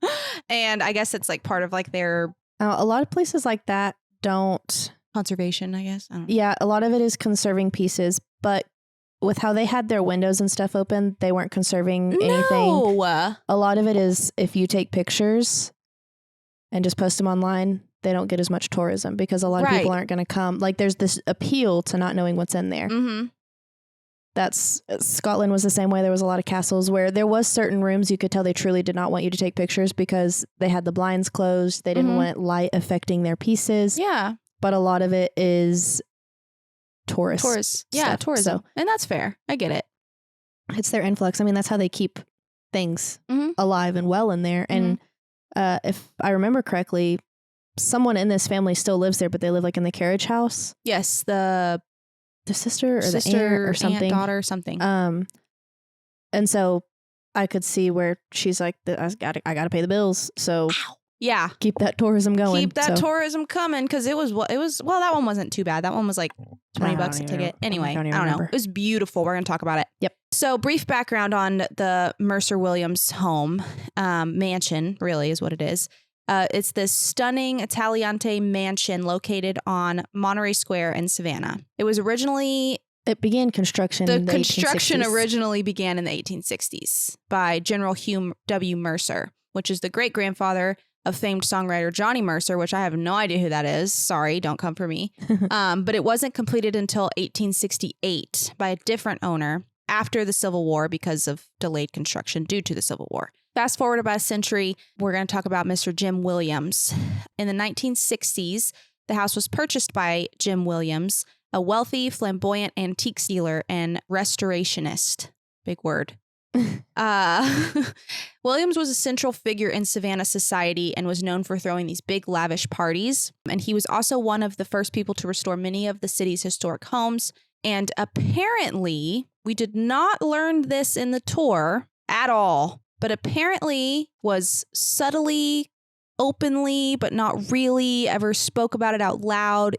And I guess it's like part of like their a lot of places like that don't conservation, I guess. I don't know. Yeah, a lot of it is conserving pieces, but with how they had their windows and stuff open, they weren't conserving anything. No. A lot of it is if you take pictures and just post them online, they don't get as much tourism because a lot of people aren't going to come. Like there's this appeal to not knowing what's in there. Mm-hmm. That's Scotland was the same way. There was a lot of castles where there was certain rooms you could tell they truly did not want you to take pictures because they had the blinds closed. They didn't want light affecting their pieces. Yeah. But a lot of it is tourists. Yeah, stuff. tourism. So and that's fair. I get it. it's their influx. I mean, that's how they keep things alive and well in there. And if I remember correctly, someone in this family still lives there, but they live like in the carriage house. Yes, the sister or sister, the aunt or something. Aunt, daughter, something. And so I could see where she's like, I gotta pay the bills. So yeah, keep that tourism going. Keep that tourism coming because it was that one wasn't too bad. That one was like $20 a ticket. Anyway, I don't know. It was beautiful. We're gonna talk about it. Yep. So brief background on the Mercer-Williams home, mansion really is what it is. It's this stunning Italianate mansion located on Monterey Square in Savannah. It began construction in the construction 1860s. originally began in the 1860s by General Hugh W. Mercer, which is the great-grandfather of famed songwriter Johnny Mercer, which I have no idea who that is. Sorry, don't come for me. But it wasn't completed until 1868 by a different owner after the Civil War because of delayed construction due to the Civil War. Fast forward about a century, we're going to talk about Mr. Jim Williams. In the 1960s, the house was purchased by Jim Williams, a wealthy, flamboyant antique dealer and restorationist. Big word. Williams was a central figure in Savannah society and was known for throwing these big, lavish parties. And he was also one of the first people to restore many of the city's historic homes. And apparently, we did not learn this in the tour at all, but apparently was subtly, openly, but not really ever spoke about it out loud,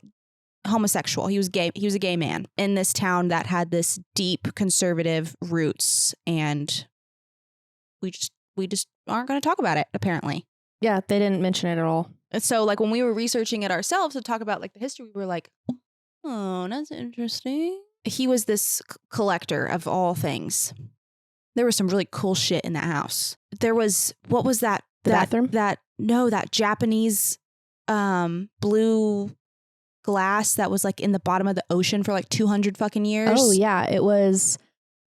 homosexual. He was gay. He was a gay man in this town that had this deep conservative roots, and we just aren't going to talk about it, apparently. Yeah, they didn't mention it at all. And so like when we were researching it ourselves to talk about like the history, we were like, oh, that's interesting. He was this collector of all things. There was some really cool shit in that house. There was, what was that? The bathroom? That Japanese blue glass that was like in the bottom of the ocean for like 200 fucking years. Oh yeah, it was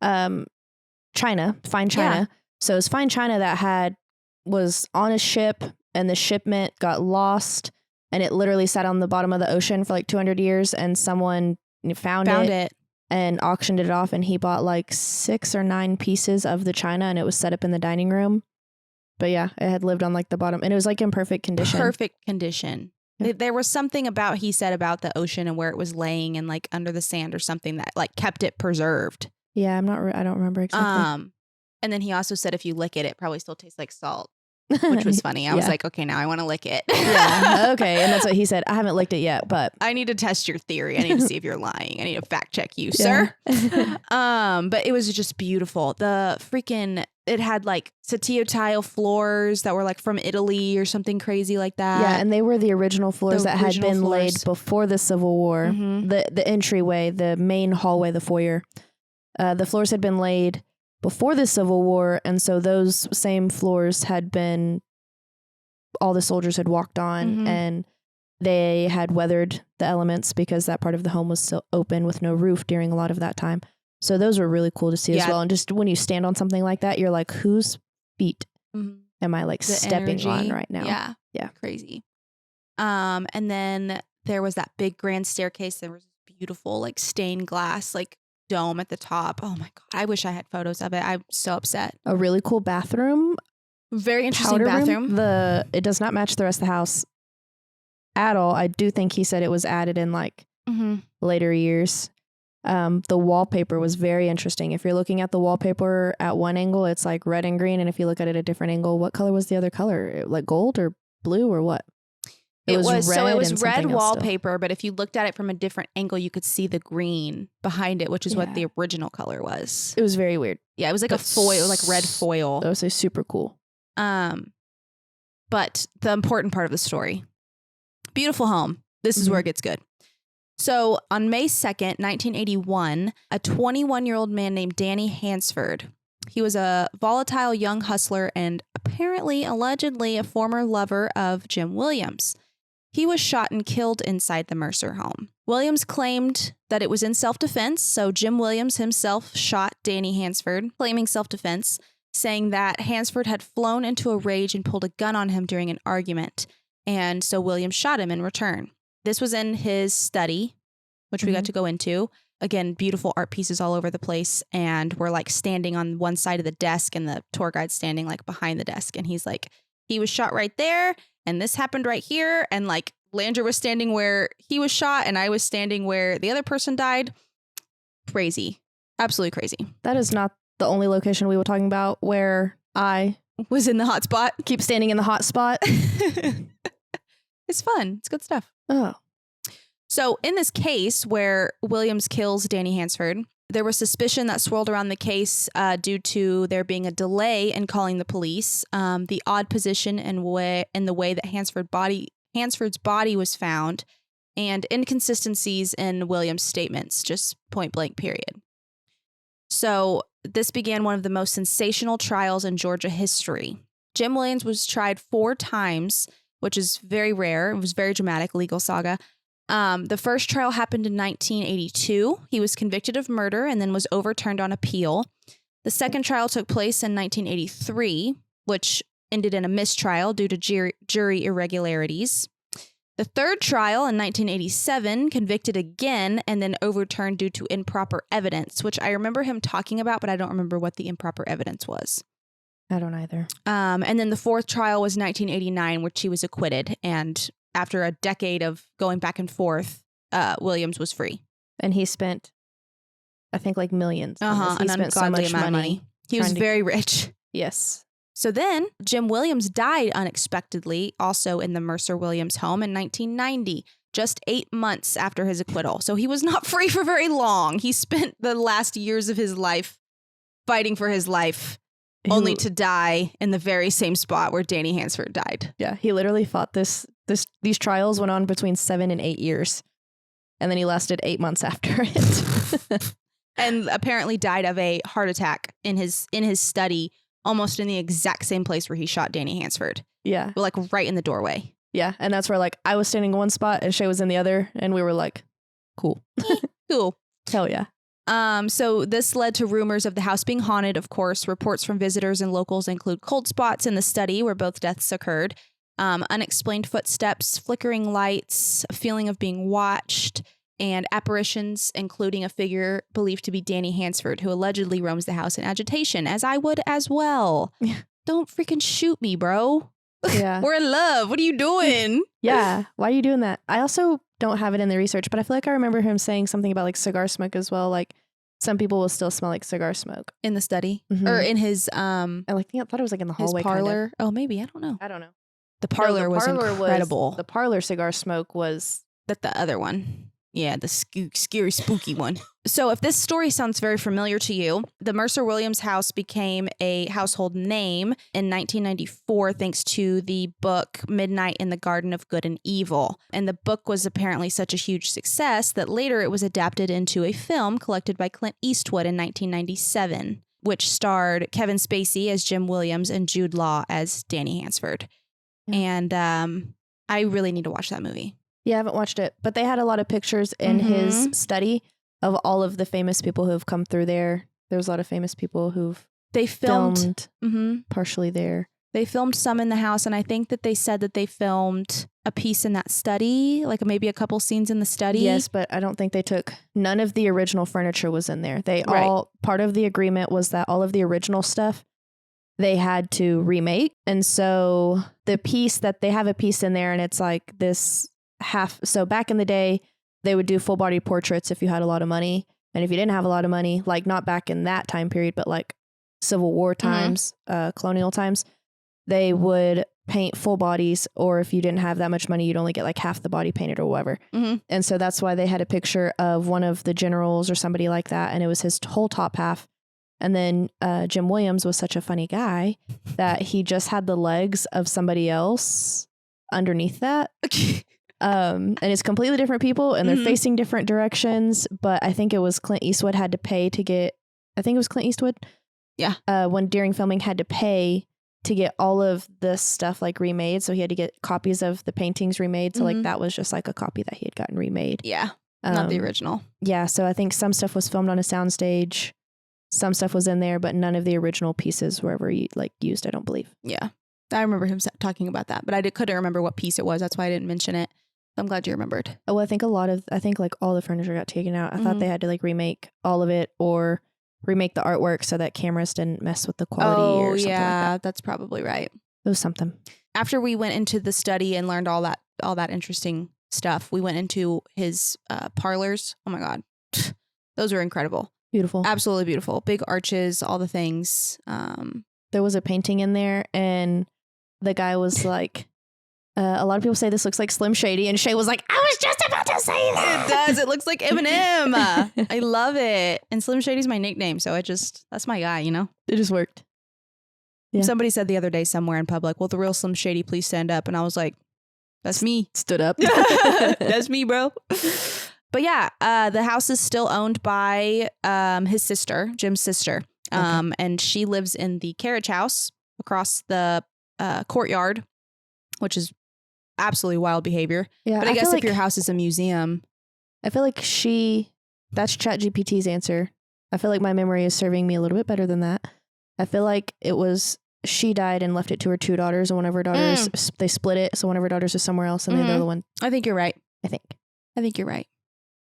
China, fine china. Yeah. So it was fine china that was on a ship, and the shipment got lost, and it literally sat on the bottom of the ocean for like 200 years, and someone found it and auctioned it off, and he bought like 6 or 9 pieces of the china, and it was set up in the dining room. But yeah, it had lived on like the bottom, and it was like in perfect condition. Perfect condition. Yeah. There was something he said about the ocean and where it was laying and like under the sand or something that like kept it preserved. Yeah, I don't remember exactly. And then he also said if you lick it, it probably still tastes like salt, which was funny. I was like, okay, now I want to lick it. Yeah, okay. And that's what he said. I haven't licked it yet, but I need to test your theory. I need to see if you're lying. I need to fact check you, sir. But it was just beautiful. It had like Satio tile floors that were like from Italy or something crazy like that. Yeah, and they were the original floors that had been laid before the Civil War. Mm-hmm. The entryway, the main hallway, the foyer. The floors had been laid before the Civil War, and so those same floors had been, all the soldiers had walked on, and they had weathered the elements because that part of the home was still open with no roof during a lot of that time. So those were really cool to see as well. And just when you stand on something like that, you're like, whose feet am I like the stepping energy on right now? Yeah. Yeah. Crazy. And then there was that big grand staircase. There was beautiful like stained glass, like dome at the top. Oh my God. I wish I had photos of it. I'm so upset. A really cool bathroom. Very interesting bathroom. It does not match the rest of the house at all. I do think he said it was added in like later years. The wallpaper was very interesting. If you're looking at the wallpaper at one angle, it's like red and green. And if you look at it at a different angle, what color was the other color? Like gold or blue or what? It was red wallpaper, but if you looked at it from a different angle, you could see the green behind it, which is what the original color was. It was very weird. Yeah, it was like a foil, like red foil. That was super cool. But the important part of the story, beautiful home. This is where it gets good. So on May 2nd, 1981, a 21-year-old man named Danny Hansford, he was a volatile young hustler and allegedly a former lover of Jim Williams. He was shot and killed inside the Mercer home. Williams claimed that it was in self-defense, so Jim Williams himself shot Danny Hansford, claiming self-defense, saying that Hansford had flown into a rage and pulled a gun on him during an argument, and so Williams shot him in return. This was in his study, which we got to go into. Again, beautiful art pieces all over the place, and we're like standing on one side of the desk and the tour guide's standing like behind the desk, and he's like, he was shot right there, and this happened right here, and like Landrey was standing where he was shot, and I was standing where the other person died. Crazy. Absolutely crazy. That is not the only location we were talking about where I was in the hot spot. Keep standing in the hot spot. It's fun. It's good stuff. Oh. So in this case where Williams kills Danny Hansford, there was suspicion that swirled around the case due to there being a delay in calling the police, the odd position and in the way that Hansford's body was found, and inconsistencies in Williams' statements, just point blank, period. So this began one of the most sensational trials in Georgia history. Jim Williams was tried 4 times, which is very rare. It was very dramatic, legal saga. The first trial happened in 1982. He was convicted of murder and then was overturned on appeal. The second trial took place in 1983, which ended in a mistrial due to jury irregularities. The third trial in 1987 convicted again and then overturned due to improper evidence, which I remember him talking about, but I don't remember what the improper evidence was. I don't either. And then the fourth trial was 1989, which he was acquitted. And after a decade of going back and forth, Williams was free. And he spent, I think, like millions. He spent so much money. He was very rich. Yes. So then Jim Williams died unexpectedly, also in the Mercer-Williams home in 1990, just 8 months after his acquittal. So he was not free for very long. He spent the last years of his life fighting for his life, only to die in the very same spot where Danny Hansford died. Yeah, he literally fought these trials went on between 7 and 8 years. And then he lasted 8 months after it. And apparently died of a heart attack in his study, almost in the exact same place where he shot Danny Hansford. Yeah. Like right in the doorway. Yeah. And that's where like I was standing in one spot and Shae was in the other. And we were like, cool. Cool. Hell yeah. So this led to rumors of the house being haunted, of course. Reports from visitors and locals include cold spots in the study where both deaths occurred, unexplained footsteps, flickering lights, a feeling of being watched. and apparitions, including a figure believed to be Danny Hansford, who allegedly roams the house in agitation, as I would as well. Don't freaking shoot me, bro. Yeah. We're in love. What are you doing? Yeah. Why are you doing that? I also don't have it in the research, but I feel like I remember him saying something about like cigar smoke as well. Like some people will still smell like cigar smoke In the study or in his I thought it was like in the his hallway. parlor. Kind of. Oh, maybe. I don't know. I don't know. The parlor, was incredible. The parlor cigar smoke was But the other one. Yeah, the scary, spooky one. So if this story sounds very familiar to you, the Mercer-Williams House became a household name in 1994 thanks to the book Midnight in the Garden of Good and Evil. And the book was apparently such a huge success that later it was adapted into a film collected by Clint Eastwood in 1997, which starred Kevin Spacey as Jim Williams and Jude Law as Danny Hansford. Yeah. And I really need to watch that movie. Yeah, I haven't watched it, but they had a lot of pictures in his study of all of the famous people who have come through there. There was a lot of famous people who've filmed partially there. They filmed some in the house, and I think that they said that they filmed a piece in that study, like maybe a couple scenes in the study. Yes, but I don't think they took, none of the original furniture was in there. They all, part of the agreement was that all of the original stuff they had to remake. And so the piece that they have a piece in there, and it's like this so back in the day, they would do full body portraits if you had a lot of money. And if you didn't have a lot of money, like not back in that time period, but like Civil War times, colonial times, they would paint full bodies. Or if you didn't have that much money, you'd only get like half the body painted or whatever. And so that's why they had a picture of one of the generals or somebody like that. And it was his whole top half. And then Jim Williams was such a funny guy that he just had the legs of somebody else underneath that. And it's completely different people and they're facing different directions. But I think it was Clint Eastwood had to pay to get, I think it was Clint Eastwood. Yeah. When during filming had to pay to get all of this stuff like remade. So he had to get copies of the paintings remade. So like that was just like a copy that he had gotten remade. Yeah. Not the original. Yeah. So I think some stuff was filmed on a soundstage. Some stuff was in there, but none of the original pieces were ever used, I don't believe. Yeah. I remember him talking about that, but I couldn't remember what piece it was. That's why I didn't mention it. I'm glad you remembered. Well, I think like all the furniture got taken out. I thought they had to like remake all of it or remake the artwork so that cameras didn't mess with the quality or something like that. That's probably right. It was something. After we went into the study and learned all that interesting stuff, we went into his parlors. Oh my God. Those were incredible. Beautiful. Absolutely beautiful. Big arches, all the things. There was a painting in there and the guy was like, a lot of people say this looks like Slim Shady, and Shae was like, I was just about to say that. It does. It looks like Eminem. I love it. And Slim Shady's my nickname, so that's my guy, you know? It just worked. Yeah. Somebody said the other day somewhere in public, will the real Slim Shady please stand up? And I was like, that's me. Stood up. That's me, bro. But yeah, the house is still owned by his sister, Jim's sister. And she lives in the carriage house across the courtyard, which is absolutely wild behavior. Yeah, but I guess if your house is a museum. I feel like that's ChatGPT's answer. I feel like my memory is serving me a little bit better than that. I feel like she died and left it to her two daughters, and one of her daughters, they split it. So one of her daughters is somewhere else and the other one. I think you're right. I think you're right.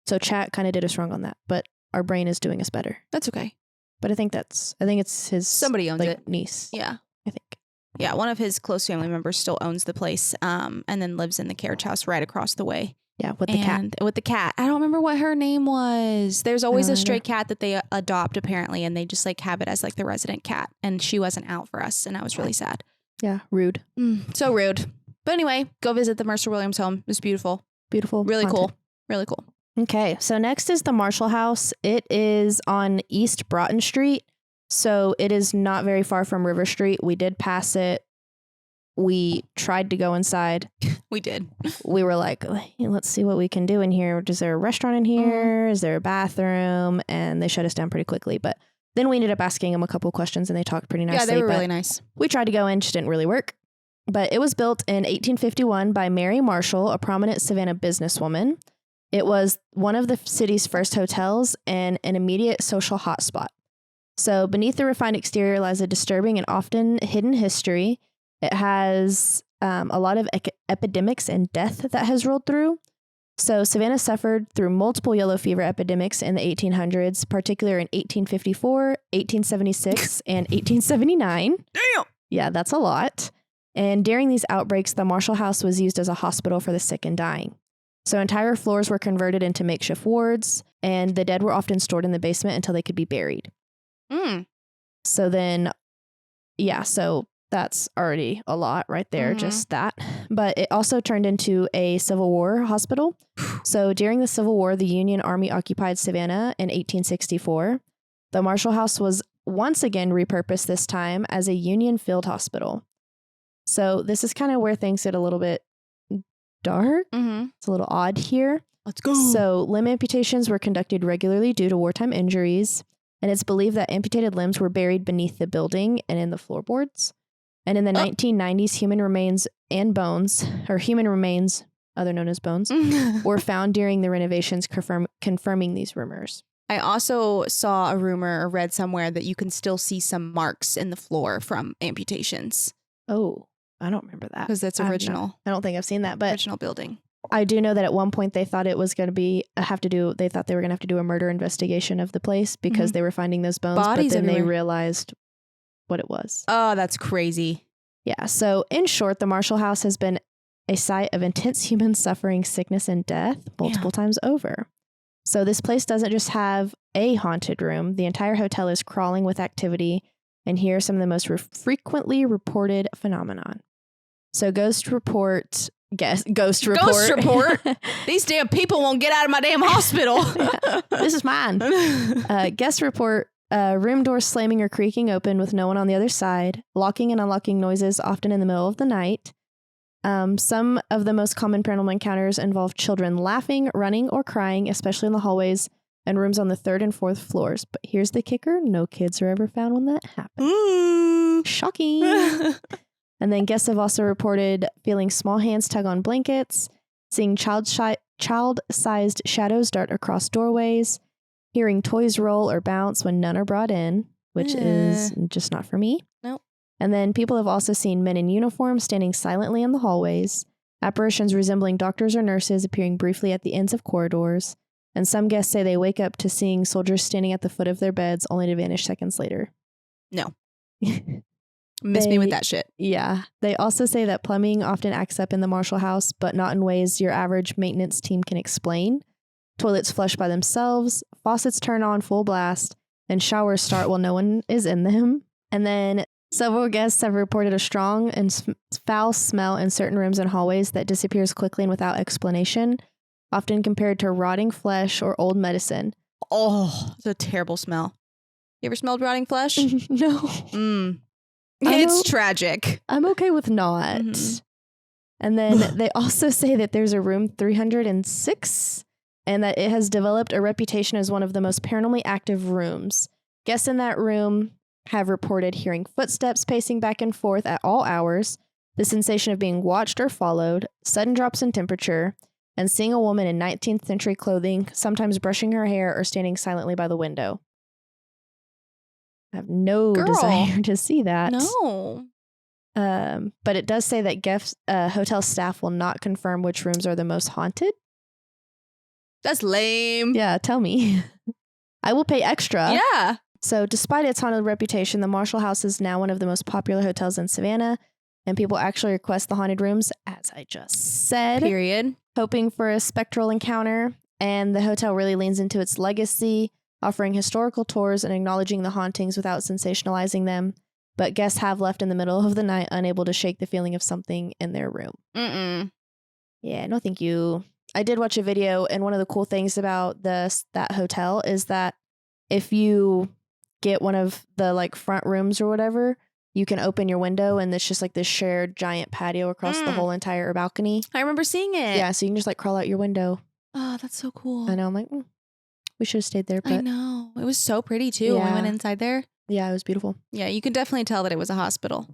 So chat kind of did us wrong on that, but our brain is doing us better. That's okay. But I think it's his somebody owns it. Niece. Yeah. I think. Yeah, one of his close family members still owns the place, and then lives in the carriage house right across the way. Yeah, with the cat. I don't remember what her name was. There's always a stray cat that they adopt apparently, and they just like have it as like the resident cat. And she wasn't out for us, and I was really sad. Yeah, rude. So rude. But anyway, go visit the Mercer-Williams home. It's beautiful. Beautiful. Really cool. Really cool. Okay, so next is the Marshall House. It is on East Broughton Street. So it is not very far from River Street. We did pass it. We tried to go inside. We did. We were like, let's see what we can do in here. Is there a restaurant in here? Is there a bathroom? And they shut us down pretty quickly. But then we ended up asking them a couple questions and they talked pretty nicely. Yeah, they were really nice. We tried to go in, just didn't really work. But it was built in 1851 by Mary Marshall, a prominent Savannah businesswoman. It was one of the city's first hotels and an immediate social hotspot. So beneath the refined exterior lies a disturbing and often hidden history. It has a lot of epidemics and death that has rolled through. So Savannah suffered through multiple yellow fever epidemics in the 1800s, particularly in 1854, 1876, and 1879. Damn. Yeah, that's a lot. And during these outbreaks, the Marshall House was used as a hospital for the sick and dying. So entire floors were converted into makeshift wards, and the dead were often stored in the basement until they could be buried. So then, yeah, so that's already a lot right there, just that. But it also turned into a Civil War hospital. So during the Civil War, the Union Army occupied Savannah in 1864. The Marshall House was once again repurposed, this time as a Union field hospital. So this is kind of where things get a little bit dark. It's a little odd here. Let's go. So limb amputations were conducted regularly due to wartime injuries, and it's believed that amputated limbs were buried beneath the building and in the floorboards. And in the 1990s, human remains and bones, or human remains, other known as bones, were found during the renovations, confirming these rumors. I also saw a rumor or read somewhere that you can still see some marks in the floor from amputations. Oh, I don't remember that. Because that's original. I don't think I've seen that, but original building. I do know that at one point they thought it was going to be they thought they were going to have to do a murder investigation of the place because they were finding those bones, Bodies but then everywhere. they realized what it was. Oh, that's crazy. Yeah. So in short, the Marshall House has been a site of intense human suffering, sickness, and death multiple times over. So this place doesn't just have a haunted room. The entire hotel is crawling with activity. And here are some of the most frequently reported phenomenon. So Ghost report. These damn people won't get out of my damn hospital. This is mine. Guest report. Room doors slamming or creaking open with no one on the other side. Locking and unlocking noises often in the middle of the night. Some of the most common paranormal encounters involve children laughing, running, or crying, especially in the hallways and rooms on the 3rd and 4th floors. But here's the kicker. No kids are ever found when that happens. Shocking. And then guests have also reported feeling small hands tug on blankets, seeing child-sized shadows dart across doorways, hearing toys roll or bounce when none are brought in, which is just not for me. Nope. And then people have also seen men in uniform standing silently in the hallways, apparitions resembling doctors or nurses appearing briefly at the ends of corridors, and some guests say they wake up to seeing soldiers standing at the foot of their beds only to vanish seconds later. No. Miss me with that shit. Yeah. They also say that plumbing often acts up in the Marshall House, but not in ways your average maintenance team can explain. Toilets flush by themselves, faucets turn on full blast, and showers start while no one is in them. And then several guests have reported a strong and foul smell in certain rooms and hallways that disappears quickly and without explanation, often compared to rotting flesh or old medicine. Oh, it's a terrible smell. You ever smelled rotting flesh? No. It's tragic. I'm okay with not. And then they also say that there's a room 306 and that it has developed a reputation as one of the most paranormally active rooms. Guests in that room have reported hearing footsteps pacing back and forth at all hours, the sensation of being watched or followed, sudden drops in temperature, and seeing a woman in 19th century clothing, sometimes brushing her hair or standing silently by the window. I have no desire to see that. No. But it does say that hotel staff will not confirm which rooms are the most haunted. That's lame. Yeah, tell me. I will pay extra. Yeah. So despite its haunted reputation, the Marshall House is now one of the most popular hotels in Savannah, and people actually request the haunted rooms, as I just said. Period. Hoping for a spectral encounter, and the hotel really leans into its legacy, offering historical tours and acknowledging the hauntings without sensationalizing them. But guests have left in the middle of the night unable to shake the feeling of something in their room. Yeah, no thank you. I did watch a video, and one of the cool things about that hotel is that if you get one of the front rooms or whatever, you can open your window and it's just this shared giant patio across the whole entire balcony. I remember seeing it. Yeah, so you can just crawl out your window. Oh, that's so cool. I know. I'm like, we should have stayed there. But I know. It was so pretty too when we went inside there. Yeah, it was beautiful. Yeah, you could definitely tell that it was a hospital.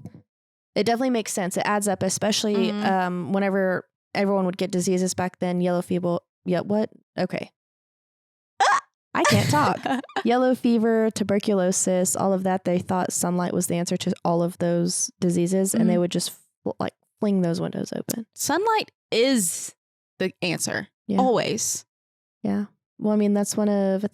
It definitely makes sense. It adds up, especially whenever everyone would get diseases back then. Yellow fever. Yeah, what? Okay. I can't talk. Yellow fever, tuberculosis, all of that. They thought sunlight was the answer to all of those diseases, and they would just fling those windows open. Sunlight is the answer. Yeah. Always. Yeah. Well, I mean, that's one of,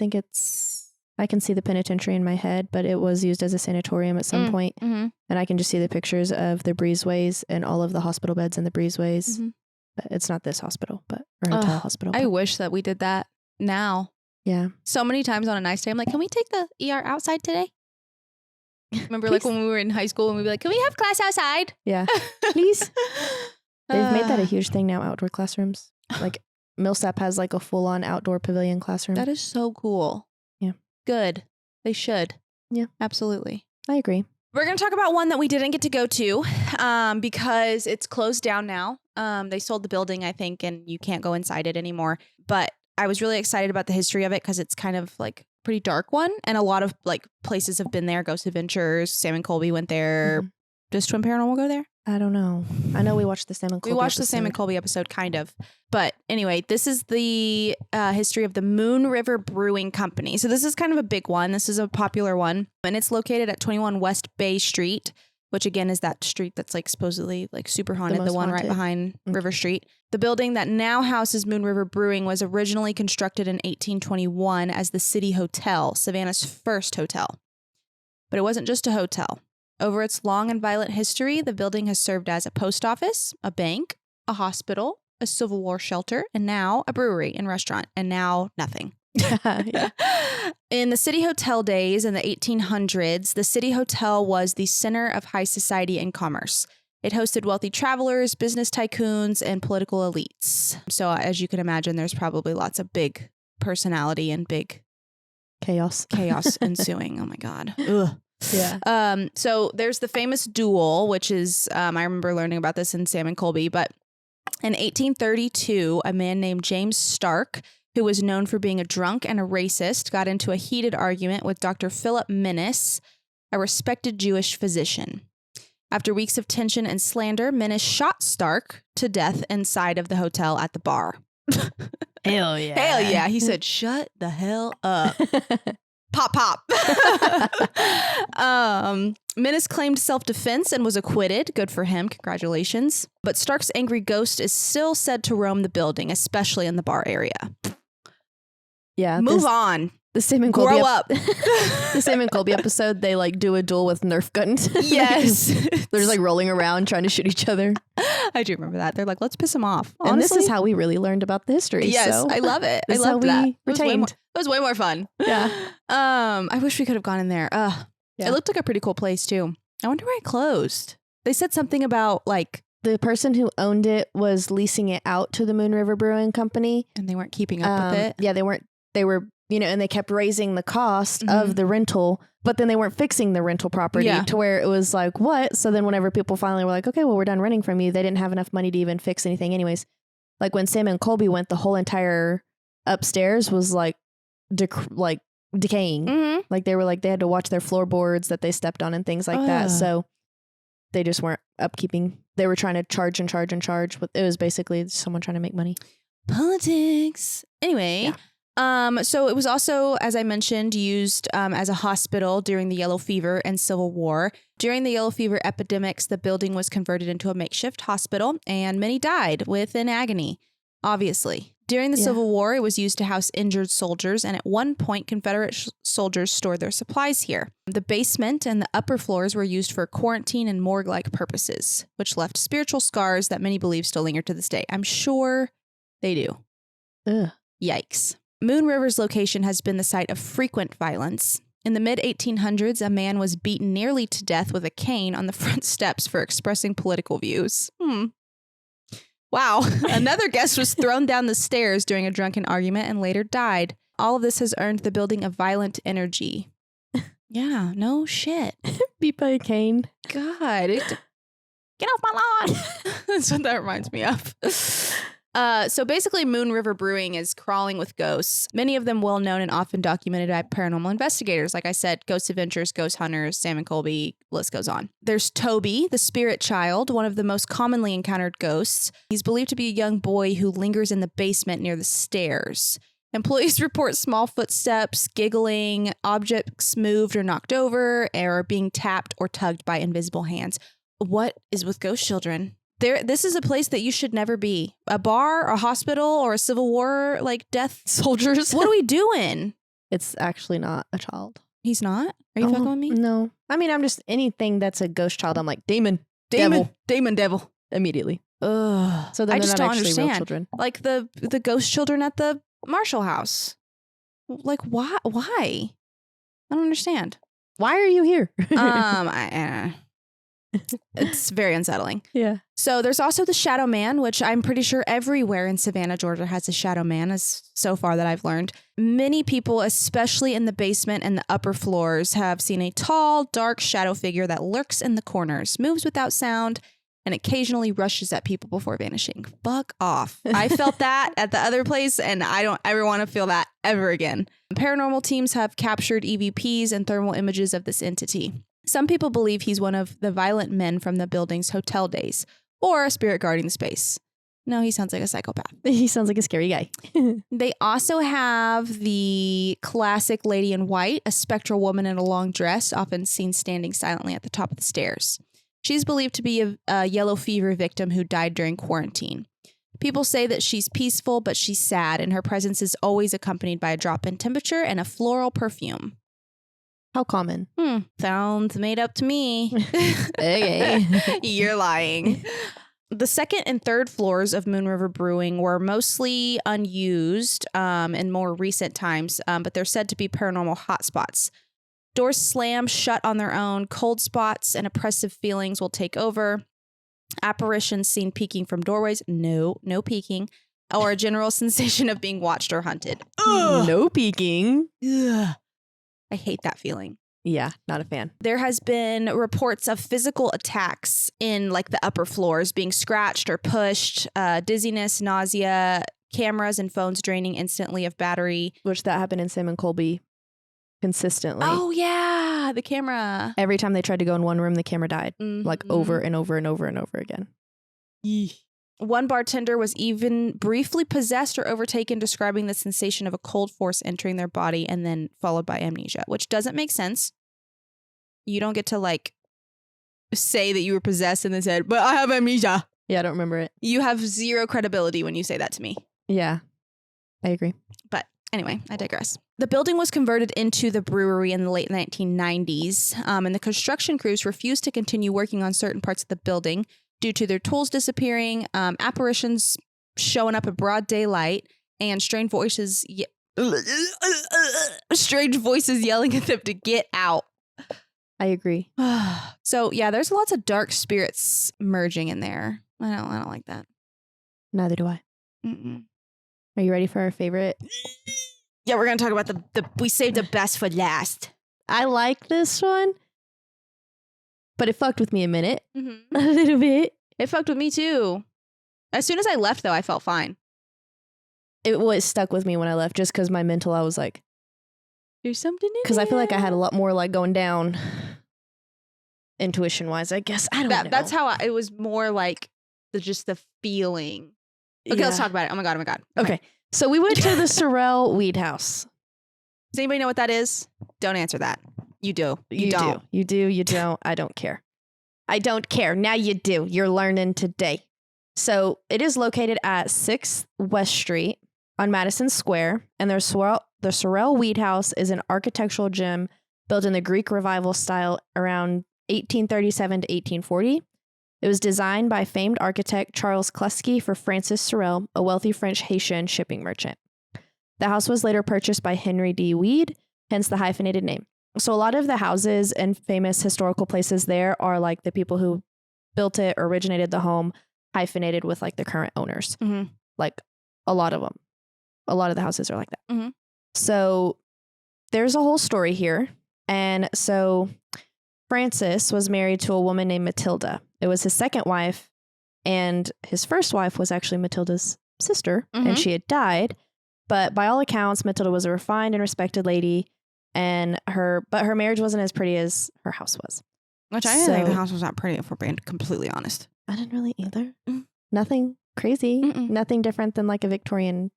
I can see the penitentiary in my head, but it was used as a sanatorium at some point. Mm-hmm. And I can just see the pictures of the breezeways and all of the hospital beds in the breezeways. Mm-hmm. But it's not this hospital, or hotel hospital. I wish that we did that now. Yeah. So many times on a nice day, I'm like, can we take the ER outside today? Remember like when we were in high school and we'd be like, can we have class outside? Yeah. Please. They've made that a huge thing now, outdoor classrooms. Like Millsap has like a full on outdoor pavilion classroom. That is so cool. Yeah. Good. They should. Yeah. Absolutely. I agree. We're going to talk about one that we didn't get to go to because it's closed down now. They sold the building, I think, and you can't go inside it anymore. But I was really excited about the history of it because it's kind of like pretty dark one. And a lot of like places have been there. Ghost Adventures, Sam and Colby went there. Mm-hmm. Does Twin Paranormal go there? I don't know. I know we watched the Sam and Colby the Sam and Colby episode, kind of. But anyway, this is the history of the Moon River Brewing Company. So this is kind of a big one. This is a popular one. And it's located at 21 West Bay Street, which again is that street that's like supposedly like super haunted, the one right behind River Street. The building that now houses Moon River Brewing was originally constructed in 1821 as the City Hotel, Savannah's first hotel. But it wasn't just a hotel. Over its long and violent history, the building has served as a post office, a bank, a hospital, a Civil War shelter, and now a brewery and restaurant, and now nothing. Yeah. In the City Hotel days in the 1800s, the City Hotel was the center of high society and commerce. It hosted wealthy travelers, business tycoons, and political elites. So as you can imagine, there's probably lots of big personality and big chaos ensuing. Oh my God. Ugh. Yeah. So there's the famous duel, which is, I remember learning about this in Sam and Colby, but in 1832, a man named James Stark, who was known for being a drunk and a racist, got into a heated argument with Dr. Philip Minnis, a respected Jewish physician. After weeks of tension and slander, Minnis shot Stark to death inside of the hotel at the bar. Hell yeah. Hell yeah. He said, shut the hell up. Pop, pop. Minnis claimed self-defense and was acquitted. Good for him. Congratulations. But Stark's angry ghost is still said to roam the building, especially in the bar area. Yeah. Move on. The Sam and Colby Grow up. The Sam and Colby episode, they like do a duel with Nerf guns. Yes. They're just like rolling around trying to shoot each other. I do remember that. They're like, let's piss them off. Honestly, and this is how we really learned about the history. Yes, so. I love it. I love that. Retained. It was way more fun. Yeah. I wish we could have gone in there. Yeah. It looked like a pretty cool place too. I wonder why it closed. They said something about like the person who owned it was leasing it out to the Moon River Brewing Company, and they weren't keeping up with it. Yeah, they weren't. They were, and they kept raising the cost of the rental, but then they weren't fixing the rental property to where it was like, what? So then whenever people finally were like, okay, well, we're done renting from you, they didn't have enough money to even fix anything anyways. Like when Sam and Colby went, the whole entire upstairs was like decaying. Mm-hmm. Like they were like, they had to watch their floorboards that they stepped on and things like that. So they just weren't upkeeping. They were trying to charge. It was basically someone trying to make money. Politics. Anyway. Yeah. So it was also, as I mentioned, used as a hospital during the Yellow Fever and Civil War. During the Yellow Fever epidemics, the building was converted into a makeshift hospital, and many died within agony, obviously. During the Civil War, it was used to house injured soldiers, and at one point, Confederate soldiers stored their supplies here. The basement and the upper floors were used for quarantine and morgue-like purposes, which left spiritual scars that many believe still linger to this day. I'm sure they do. Ugh. Yikes. Moon River's location has been the site of frequent violence. In the mid-1800s, a man was beaten nearly to death with a cane on the front steps for expressing political views. Wow. Another guest was thrown down the stairs during a drunken argument and later died. All of this has earned the building a violent energy. Yeah, no shit. Beat by a cane. God. Get off my lawn. That's what that reminds me of. So basically, Moon River Brewing is crawling with ghosts, many of them well known and often documented by paranormal investigators. Like I said, Ghost Adventures, Ghost Hunters, Sam and Colby, list goes on. There's Toby, the spirit child, one of the most commonly encountered ghosts. He's believed to be a young boy who lingers in the basement near the stairs. Employees report small footsteps, giggling, objects moved or knocked over, or being tapped or tugged by invisible hands. What is with ghost children? This is a place that you should never be. A bar, a hospital, or a Civil War like death Soldiers. What are we doing? It's actually not a child. He's not? Are you fucking with me? No. I mean, I'm just anything that's a ghost child. I'm like, demon, Devil immediately. Ugh. So then I they're just not don't actually real understand. children. Like the ghost children at the Marshall house. Like why? I don't understand. Why are you here? It's very unsettling. Yeah. So there's also the Shadow Man, which I'm pretty sure everywhere in Savannah, Georgia has a Shadow Man, as so far that I've learned. Many people, especially in the basement and the upper floors, have seen a tall, dark shadow figure that lurks in the corners, moves without sound, and occasionally rushes at people before vanishing. Fuck off. I felt that at the other place, and I don't ever want to feel that ever again. Paranormal teams have captured EVPs and thermal images of this entity. Some people believe he's one of the violent men from the building's hotel days, or a spirit guarding the space. No, he sounds like a psychopath. He sounds like a scary guy. They also have the classic lady in white, a spectral woman in a long dress, often seen standing silently at the top of the stairs. She's believed to be a yellow fever victim who died during quarantine. People say that she's peaceful, but she's sad, and her presence is always accompanied by a drop in temperature and a floral perfume. How common? Sounds made up to me. Okay. You're lying. The second and third floors of Moon River Brewing were mostly unused in more recent times, but they're said to be paranormal hotspots. Doors slam shut on their own, cold spots and oppressive feelings will take over. Apparitions seen peeking from doorways, no peeking, or a general sensation of being watched or hunted. Ugh. No peeking. Ugh. I hate that feeling. Yeah, not a fan. There has been reports of physical attacks in like the upper floors, being scratched or pushed, dizziness, nausea, cameras and phones draining instantly of battery. Which that happened in Sam and Colby consistently. Oh yeah, the camera. Every time they tried to go in one room, the camera died. Like over and over and over and over again. One bartender was even briefly possessed or overtaken, describing the sensation of a cold force entering their body and then followed by amnesia, which doesn't make sense. You don't get to like say that you were possessed and then said, but I have amnesia. Yeah, I don't remember it. You have zero credibility when you say that to me. Yeah, I agree. But anyway, I digress. The building was converted into the brewery in the late 1990s, and the construction crews refused to continue working on certain parts of the building due to their tools disappearing, apparitions showing up in broad daylight, and strange voices yelling at them to get out. I agree. So yeah, there's lots of dark spirits merging in there. I don't like that. Neither do I. Mm-mm. Are you ready for our favorite? Yeah, we're gonna talk about the we saved the best for last. I like this one, but it fucked with me a minute. Mm-hmm. A little bit. It fucked with me too. As soon as I left, though, I felt fine. It was stuck with me when I left, just because my mental, I was like, there's something in because I feel like I had a lot more like going down intuition wise, I guess. I don't know. That's how it was more like just the feeling. Okay, let's talk about it. Oh my God. Okay. So we went to the Sorrel-Weed House. Does anybody know what that is? Don't answer that. You do. You don't. You do. You don't. I don't care. I don't care. Now you do. You're learning today. So it is located at 6th West Street on Madison Square. And the Sorrel-Weed House is an architectural gem built in the Greek Revival style around 1837 to 1840. It was designed by famed architect Charles Kluski for Francis Sorel, a wealthy French Haitian shipping merchant. The house was later purchased by Henry D. Weed, hence the hyphenated name. So a lot of the houses and famous historical places there are like the people who built it or originated the home hyphenated with like the current owners. Mm-hmm. Like a lot of them. A lot of the houses are like that. Mm-hmm. So there's a whole story here. And so Francis was married to a woman named Matilda. It was his second wife, and his first wife was actually Matilda's sister, and she had died. But by all accounts, Matilda was a refined and respected lady, and her marriage wasn't as pretty as her house was. Which I didn't think the house was not pretty, if we're being completely honest. I didn't really either. Nothing crazy. Nothing different than like a Victorian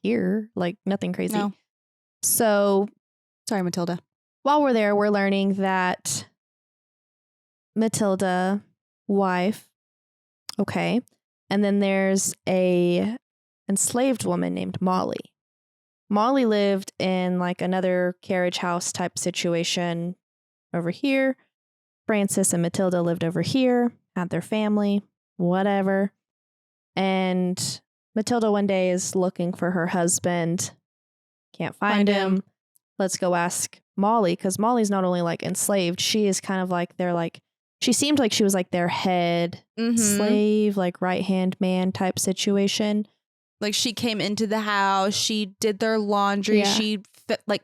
ear. Like nothing crazy. No. So, sorry, Matilda. While we're there, we're learning that Matilda, wife, Okay. And then there's a enslaved woman named Molly. Molly lived in like another carriage house type situation over here. Francis and Matilda lived over here, had their family, whatever. And Matilda one day is looking for her husband. Can't find him. Let's go ask Molly, because Molly's not only like enslaved, she is kind of like she seemed like she was like their head slave, like right-hand man type situation. Like she came into the house, she did their laundry, she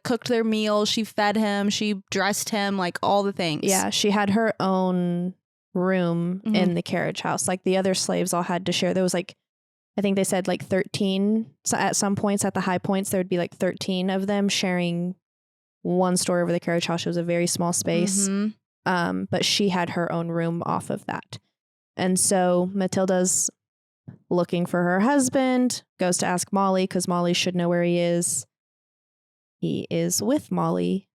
cooked their meals, she fed him, she dressed him, like all the things. Yeah, she had her own room in the carriage house. Like the other slaves all had to share. There was like, I think they said like 13. So at some points, at the high points, there would be like 13 of them sharing one story over the carriage house. It was a very small space. But she had her own room off of that. And so Matilda's looking for her husband, goes to ask Molly because Molly should know where he is. He is with Molly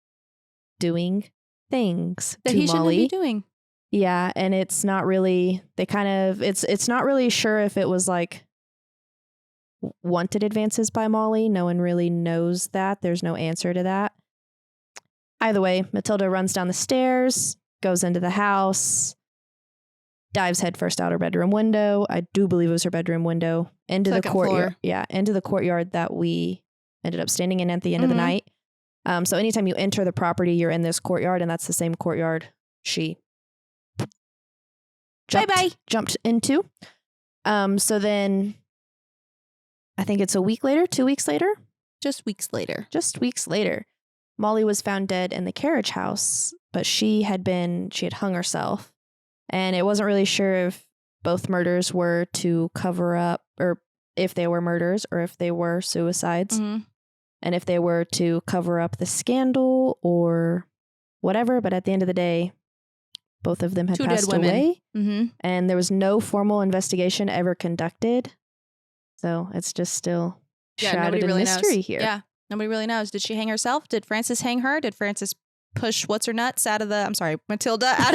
doing things that to he Molly. Shouldn't be doing. Yeah, and it's not really, it's not really sure if it was like wanted advances by Molly. No one really knows that. There's no answer to that. Either way, Matilda runs down the stairs, goes into the house, dives headfirst out her bedroom window. I do believe it was her bedroom window. Into the courtyard. Yeah, into the courtyard that we ended up standing in at the end of the night. So anytime you enter the property, you're in this courtyard, and that's the same courtyard she jumped into. So then I think it's a week later, 2 weeks later. Just weeks later. Molly was found dead in the carriage house, but she had hung herself. And it wasn't really sure if both murders were to cover up, or if they were murders, or if they were suicides. And if they were to cover up the scandal or whatever. But at the end of the day, both of them had passed away. And there was no formal investigation ever conducted. So it's just still shrouded in mystery here. Yeah, nobody really knows. Did she hang herself? Did Francis hang her? Did Francis push Matilda out of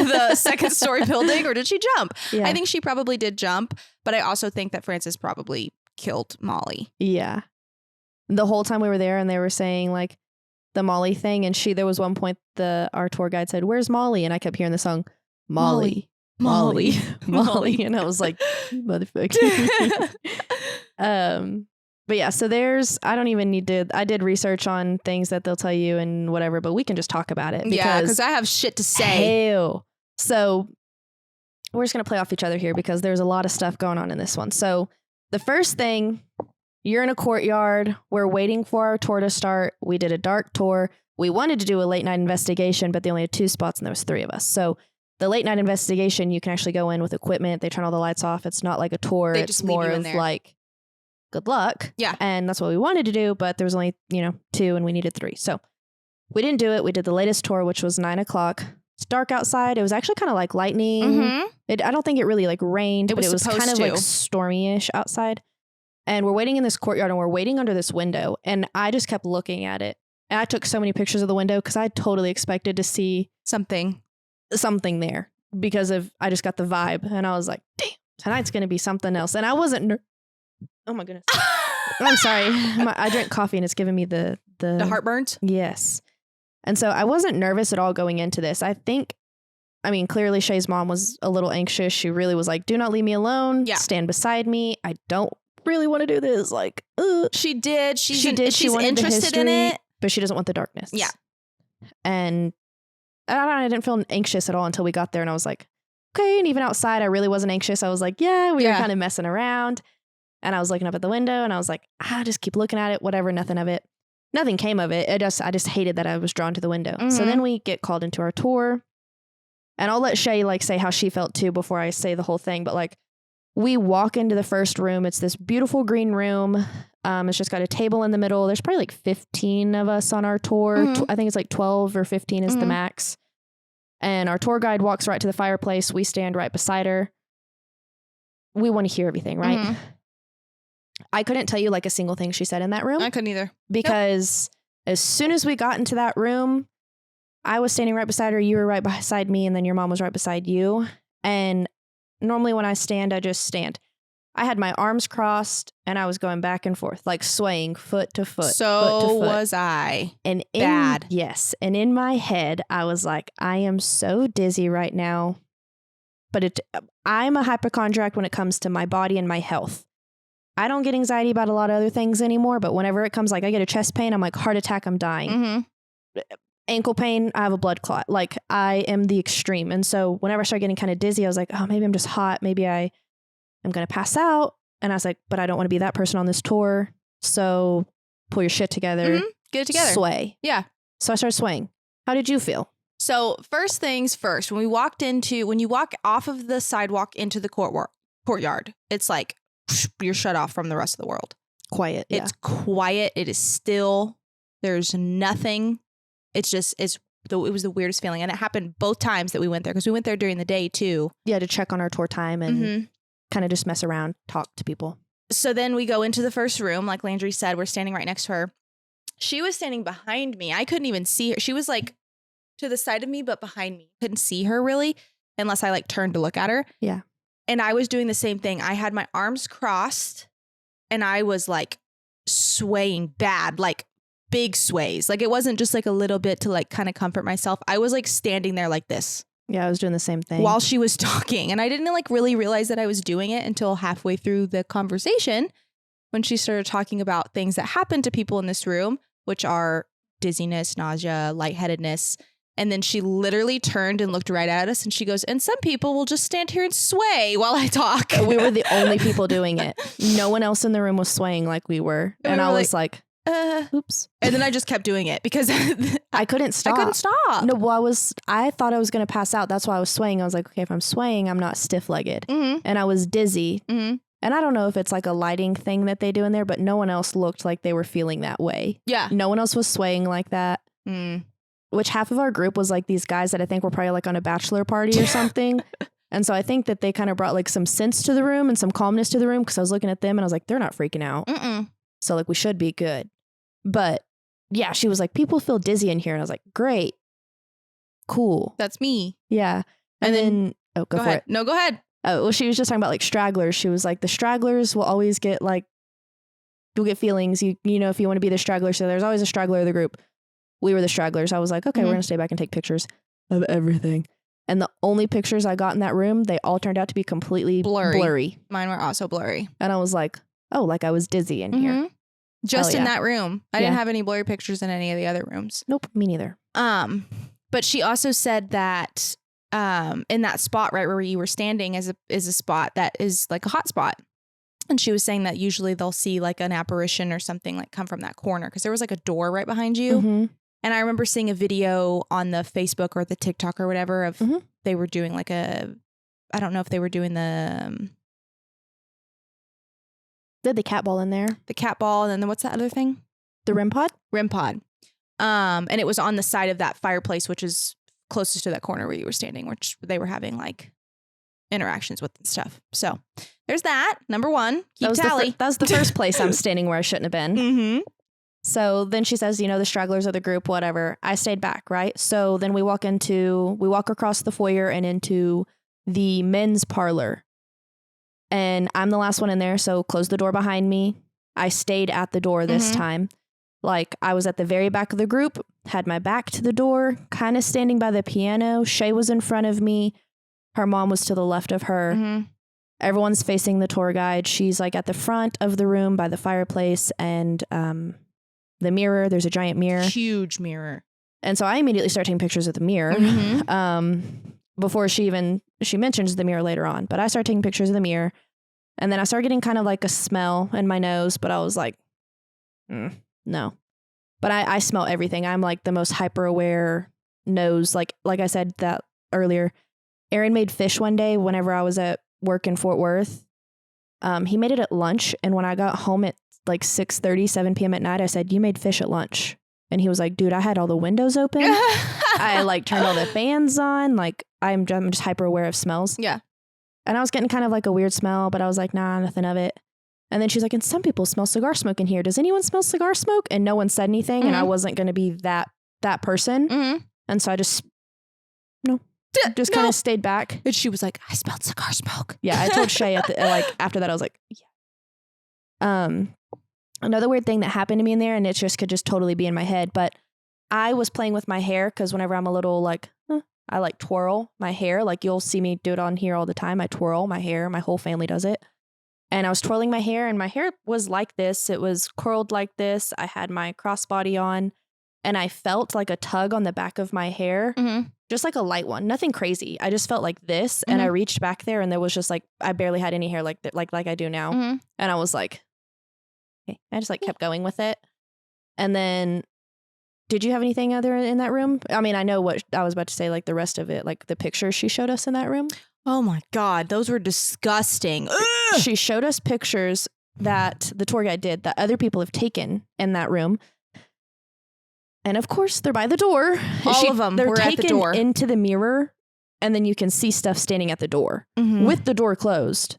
the second story building, or did she jump? Yeah. I think she probably did jump, but I also think that Francis probably killed Molly. Yeah. The whole time we were there, and they were saying like the Molly thing, and there was one point our tour guide said, "Where's Molly?" And I kept hearing the song, Molly. And I was like, motherfucker. But yeah, so I did research on things that they'll tell you and whatever, but we can just talk about it. Because I have shit to say. So we're just going to play off each other here because there's a lot of stuff going on in this one. So the first thing, you're in a courtyard. We're waiting for our tour to start. We did a dark tour. We wanted to do a late night investigation, but they only had 2 spots and there was 3 of us. So the late night investigation, you can actually go in with equipment. They turn all the lights off. It's not like a tour. It's more of like, good luck. Yeah. And that's what we wanted to do, but there was only, 2 and we needed 3. So we didn't do it. We did the latest tour, which was 9:00. It's dark outside. It was actually kind of like lightning. I don't think it really like rained, but it was kind of like stormy-ish outside. And we're waiting in this courtyard and we're waiting under this window. And I just kept looking at it. And I took so many pictures of the window because I totally expected to see something there because I just got the vibe. And I was like, damn, tonight's going to be something else. And I wasn't oh my goodness. I'm sorry. I drank coffee and it's giving me the heartburns. Yes. And so I wasn't nervous at all going into this. Clearly Shae's mom was a little anxious. She really was like, do not leave me alone. Yeah. Stand beside me. I don't really want to do this. Like, she did. She's interested in it, but she doesn't want the darkness. Yeah. And I didn't feel anxious at all until we got there. And I was like, okay. And even outside, I really wasn't anxious. I was like, yeah, we were kind of messing around. And I was looking up at the window and I was like, just keep looking at it, whatever, nothing of it. Nothing came of it. I just hated that I was drawn to the window. So then we get called into our tour. And I'll let Shae say how she felt too before I say the whole thing. But we walk into the first room. It's this beautiful green room. It's just got a table in the middle. There's probably 15 of us on our tour. I think it's 12 or 15 is the max. And our tour guide walks right to the fireplace. We stand right beside her. We want to hear everything, right? I couldn't tell you a single thing she said in that room. I couldn't either. Because as soon as we got into that room, I was standing right beside her. You were right beside me. And then your mom was right beside you. And normally when I stand, I just stand. I had my arms crossed and I was going back and forth, like swaying foot to foot. So foot to foot. was I. And Bad. Yes. And in my head, I was like, I am so dizzy right now. But I'm a hypochondriac when it comes to my body and my health. I don't get anxiety about a lot of other things anymore. But whenever it comes, like I get a chest pain, I'm like, heart attack, I'm dying. Mm-hmm. Ankle pain, I have a blood clot. Like I am the extreme. And so whenever I started getting kind of dizzy, I was like, oh, maybe I'm just hot. Maybe I'm going to pass out. And I was like, but I don't want to be that person on this tour. So pull your shit together. Mm-hmm. Get it together. Sway. Yeah. So I started swaying. How did you feel? So first things first, when you walk off of the sidewalk into the courtyard, it's like you're shut off from the rest of the world. Quiet. Yeah. It's quiet. It is still. There's nothing. It was the weirdest feeling. And it happened both times that we went there because we went there during the day too. Yeah, to check on our tour time and kind of just mess around, talk to people. So then we go into the first room. Like Landrey said, we're standing right next to her. She was standing behind me. I couldn't even see her. She was like to the side of me, but behind me. Couldn't see her really unless I like turned to look at her. Yeah. And I was doing the same thing. I had my arms crossed and I was like swaying bad, like big sways. Like it wasn't just like a little bit to like kind of comfort myself. I was like standing there like this. Yeah, I was doing the same thing. While she was talking. And I didn't like really realize that I was doing it until halfway through the conversation when she started talking about things that happen to people in this room, which are dizziness, nausea, lightheadedness. And then she literally turned and looked right at us and she goes, and some people will just stand here and sway while I talk. We were the only people doing it. No one else in the room was swaying like we were. And I was like, oops. And then I just kept doing it because I couldn't stop. No, well, I thought I was going to pass out. That's why I was swaying. I was like, okay, if I'm swaying, I'm not stiff-legged. Mm-hmm. And I was dizzy. Mm-hmm. And I don't know if it's like a lighting thing that they do in there, but no one else looked like they were feeling that way. Yeah. No one else was swaying like that. Which half of our group was like these guys that I think were probably like on a bachelor party or something. And so I think that they kind of brought like some sense to the room and some calmness to the room because I was looking at them and I was like, they're not freaking out. So like we should be good. But yeah, she was like, people feel dizzy in here. And I was like, great. Cool. That's me. Yeah. And then go for ahead. it. No, go ahead. Oh, well, she was just talking about like stragglers. She was like, the stragglers will always get like, you'll get feelings. You know, if you want to be the straggler. So there's always a straggler of the group. We were the stragglers. I was like, okay, we're going to stay back and take pictures of everything. And the only pictures I got in that room, they all turned out to be completely blurry. Mine were also blurry. And I was like, oh, like I was dizzy in here. Just in that room. I didn't have any blurry pictures in any of the other rooms. Nope, me neither. But she also said that in that spot right where you were standing is a spot that is like a hot spot. And she was saying that usually they'll see like an apparition or something like come from that corner because there was like a door right behind you. And I remember seeing a video on the Facebook or the TikTok or whatever of they were doing like I don't know if they were doing the They had the cat ball in there. The cat ball. And then what's that other thing? The REM pod? REM pod. And it was on the side of that fireplace, which is closest to that corner where you were standing, which they were having like interactions with and stuff. So there's that. Number one, keep tally. That was the first place I'm standing where I shouldn't have been. So then she says, you know, the stragglers of the group, whatever. I stayed back, right? So then we walk across the foyer and into the men's parlor. And I'm the last one in there, so close the door behind me. I stayed at the door this time. Like, I was at the very back of the group, had my back to the door, kind of standing by the piano. Shae was in front of me. Her mom was to the left of her. Everyone's facing the tour guide. She's, like, at the front of the room by the fireplace and the mirror. There's a giant mirror. Huge mirror. And so I immediately start taking pictures of the mirror. Before she mentions the mirror later on, but I started taking pictures of the mirror and then I started getting kind of like a smell in my nose, but I was like, no, but I smell everything. I'm like the most hyper aware nose. Like I said that earlier, Aaron made fish one day whenever I was at work in Fort Worth. He made it at lunch. And when I got home at like 6:30, 7 p.m. at night, I said, you made fish at lunch. And he was like, dude, I had all the windows open. I like turned all the fans on. Like I'm just hyper aware of smells. Yeah. And I was getting kind of like a weird smell, but I was like, nah, nothing of it. And then she's like, and some people smell cigar smoke in here. Does anyone smell cigar smoke? And no one said anything. And I wasn't going to be that person. And so I just, no. just kind of stayed back. And she was like, I smelled cigar smoke. Yeah, I told Shae after that, I was like, yeah. Another weird thing that happened to me in there, and it could just totally be in my head, but I was playing with my hair because whenever I'm a little I like twirl my hair. Like you'll see me do it on here all the time. I twirl my hair. My whole family does it. And I was twirling my hair, and my hair was like this. It was curled like this. I had my crossbody on, and I felt like a tug on the back of my hair, just like a light one. Nothing crazy. I just felt like this, and I reached back there, and there was just like I barely had any hair like I do now. And I was like, okay. I just kept going with it. And then, did you have anything other in that room? I mean, I know what I was about to say, like the rest of it, like the pictures she showed us in that room. Oh my God, those were disgusting. Ugh! She showed us pictures that the tour guide did that other people have taken in that room. And of course, they're by the door. All of them they're were taken at the door. Into the mirror, and then you can see stuff standing at the door with the door closed.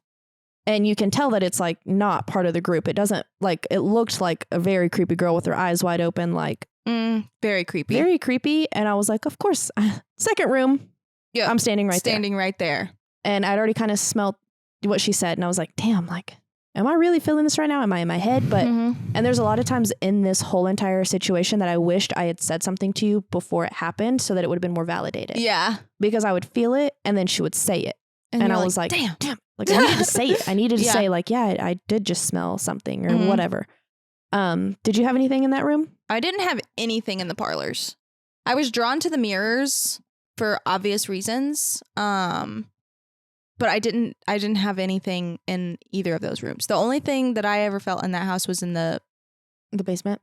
And you can tell that it's like not part of the group. It doesn't it looked like a very creepy girl with her eyes wide open, very creepy. Very creepy. And I was like, of course, second room. Yeah, I'm standing right there. And I'd already kind of smelled what she said. And I was like, damn, am I really feeling this right now? Am I in my head? But, and there's a lot of times in this whole entire situation that I wished I had said something to you before it happened so that it would have been more validated. Yeah. Because I would feel it and then she would say it. And I was like, damn. I needed to say it. I needed to say I did just smell something or whatever. Did you have anything in that room? I didn't have anything in the parlors. I was drawn to the mirrors for obvious reasons. But I didn't have anything in either of those rooms. The only thing that I ever felt in that house was in the basement,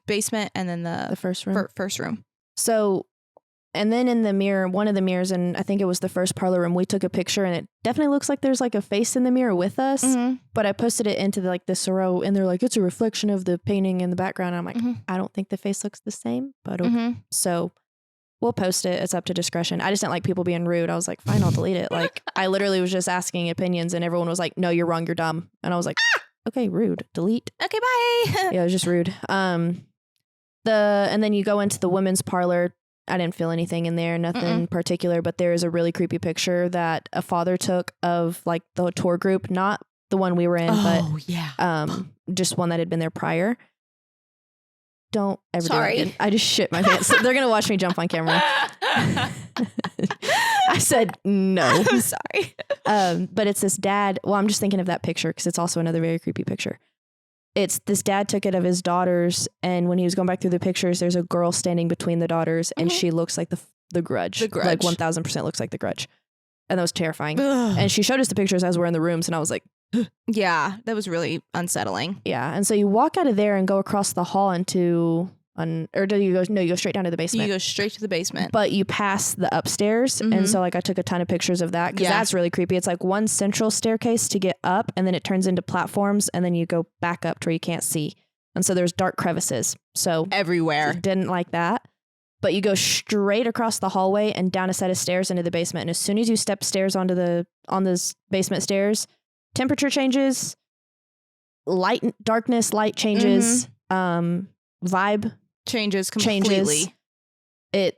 basement, and then the first room. First room. So, and then in the mirror, one of the mirrors, and I think it was the first parlor room, we took a picture, and it definitely looks like there's a face in the mirror with us. But I posted it into the Sorrel, and they're like, it's a reflection of the painting in the background. And I'm like, I don't think the face looks the same, but okay. So we'll post it. It's up to discretion. I just didn't like people being rude. I was like, fine, I'll delete it. I literally was just asking opinions, and everyone was like, no, you're wrong, you're dumb. And I was like, okay, rude, delete. Okay, bye. Yeah, it was just rude. And then you go into the women's parlor. I didn't feel anything in there, nothing particular, but there is a really creepy picture that a father took of the tour group, not the one we were in, just one that had been there prior. Don't ever do it again. I just shit my pants. They're going to watch me jump on camera. I said no. I'm sorry. But it's this dad. Well, I'm just thinking of that picture because it's also another very creepy picture. It's this dad took it of his daughters, and when he was going back through the pictures, there's a girl standing between the daughters, and she looks like the Grudge. The Grudge. 1000% looks like the Grudge. And that was terrifying. And she showed us the pictures as we're in the rooms, and I was like, yeah, that was really unsettling. Yeah. And so you walk out of there and go across the hall into or do you go? No, you go straight down to the basement. You go straight to the basement. But you pass the upstairs. And so I took a ton of pictures of that because that's really creepy. It's one central staircase to get up, and then it turns into platforms, and then you go back up to where you can't see. And so there's dark crevices. So everywhere. Didn't like that. But you go straight across the hallway and down a set of stairs into the basement. And as soon as you step stairs on this basement stairs, temperature changes, darkness, light changes, vibe changes completely. It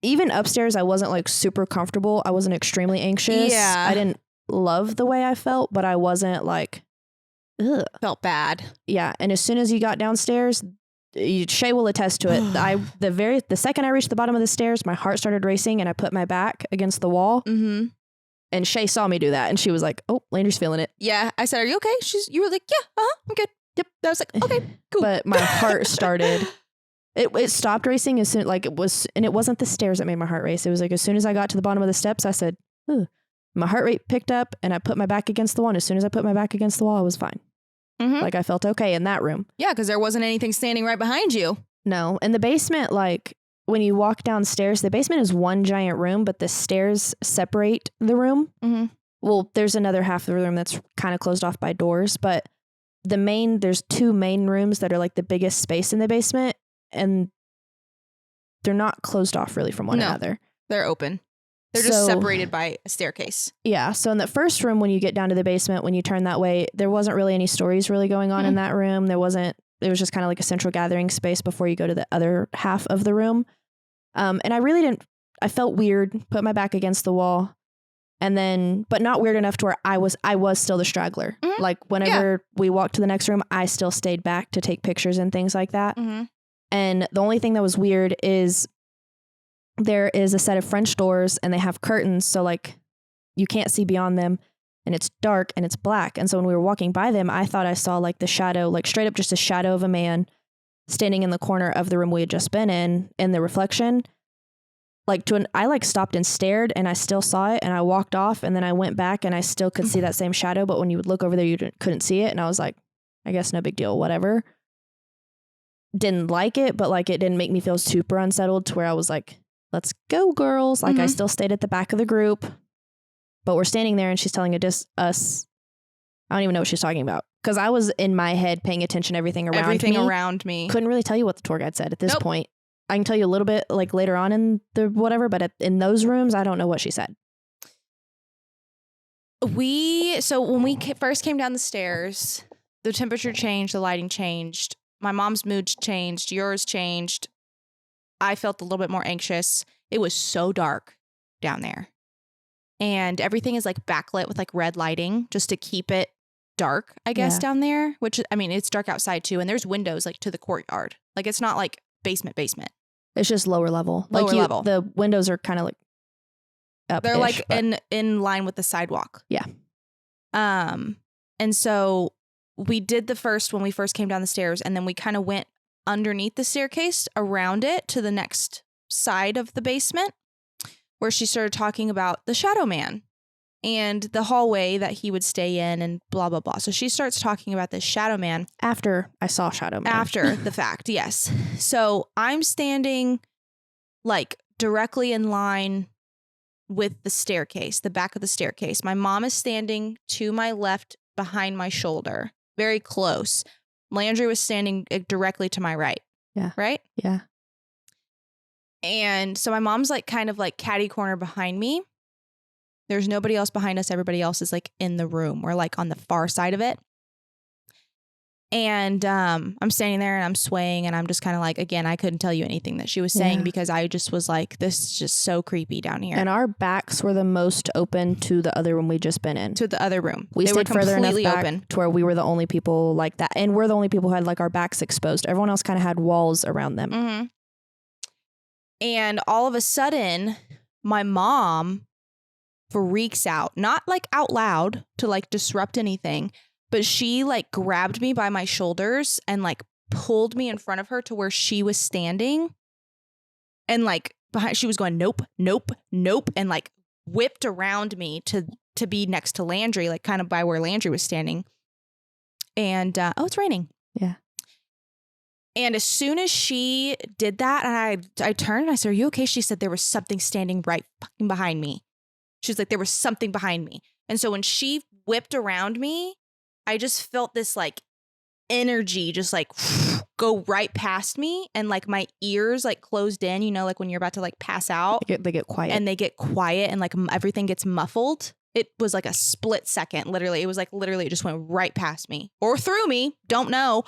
even upstairs, I wasn't super comfortable. I wasn't extremely anxious. Yeah. I didn't love the way I felt, but I wasn't ugh. Felt bad. Yeah. And as soon as you got downstairs, Shae will attest to it. The second I reached the bottom of the stairs, my heart started racing, and I put my back against the wall. And Shae saw me do that, and she was like, "Oh, Landry's feeling it." Yeah, I said, "Are you okay?" You were like, "Yeah, I'm good." Yep. I was like, "Okay, cool." But my heart started. It stopped racing as soon it was, and it wasn't the stairs that made my heart race. It was as soon as I got to the bottom of the steps, I said, "Ugh." My heart rate picked up, and I put my back against the wall. And as soon as I put my back against the wall, I was fine. I felt okay in that room. Yeah, because there wasn't anything standing right behind you. No. In the basement, when you walk downstairs, the basement is one giant room, but the stairs separate the room. Well, there's another half of the room that's kind of closed off by doors, but there's two main rooms that are the biggest space in the basement, and they're not closed off really from one another. They're open. They're just separated by a staircase. Yeah. So in the first room, when you get down to the basement, when you turn that way, there wasn't really any stories really going on in that room. It was just kind of like a central gathering space before you go to the other half of the room. And I I felt weird, put my back against the wall. And then, but not weird enough to where I was still the straggler. Mm-hmm. Like whenever we walked to the next room, I still stayed back to take pictures and things like that. Mm-hmm. And the only thing that was weird is there is a set of French doors and they have curtains. So like you can't see beyond them and it's dark and it's black. And so when we were walking by them, I thought I saw like the shadow, like straight up just a shadow of a man standing in the corner of the room we had just been in the reflection. Like I like stopped and stared and I still saw it and I walked off and then I went back and I still could see that same shadow. But when you would look over there, you couldn't see it. And I was like, I guess no big deal, whatever. Didn't like it, but like it didn't make me feel super unsettled to where I was like, let's go, girls. Like I still stayed at the back of the group, but we're standing there and she's telling us, I don't even know what she's talking about. Because I was in my head paying attention to everything around me. Couldn't really tell you what the tour guide said at this point. I can tell you a little bit like later on in the whatever, but in those rooms, I don't know what she said. So when we first came down the stairs, the temperature changed, the lighting changed. My mom's mood changed. Yours changed. I felt a little bit more anxious. It was so dark down there. And everything is like backlit with like red lighting just to keep it dark, I guess, down there, which I mean, it's dark outside too. And there's windows like to the courtyard. Like it's not like basement. It's just lower level. Level. The windows are kind of like up. They're like in line with the sidewalk. Yeah. And so we did the first when we first came down the stairs, and then we kind of went underneath the staircase around it to the next side of the basement, where she started talking about the shadow man and the hallway that he would stay in and blah, blah, blah. So she starts talking about this shadow man. After I saw shadow man. After the fact, yes. So I'm standing like directly in line with the staircase, the back of the staircase. My mom is standing to my left behind my shoulder, very close. Landrey was standing directly to my right. Yeah. Right? Yeah. And so my mom's like kind of like catty corner behind me. There's nobody else behind us. Everybody else is like in the room. We're like on the far side of it. And I'm standing there and I'm swaying and I'm just kind of like, again, I couldn't tell you anything that she was saying because I just was like, this is just so creepy down here. And our backs were the most open to the other room we just been in. To the other room. We stayed further enough back open to where we were the only people like that. And we're the only people who had like our backs exposed. Everyone else kind of had walls around them. Mm-hmm. And all of a sudden, my mom freaks out, not like out loud to like disrupt anything, but she like grabbed me by my shoulders and like pulled me in front of her to where she was standing. And like behind, she was going, nope, nope, nope. And like whipped around me to be next to Landrey, like kind of by where Landrey was standing. And, oh, it's raining. Yeah. And as soon as she did that, and I turned and I said, are you okay? She said there was something standing right fucking behind me. She's like, there was something behind me. And so when she whipped around me, I just felt this like energy just like go right past me. And like my ears like closed in, you know, like when you're about to like pass out. They get quiet. And they get quiet and like everything gets muffled. It was like a split second, literally. It was like literally it just went right past me or through me. Don't know.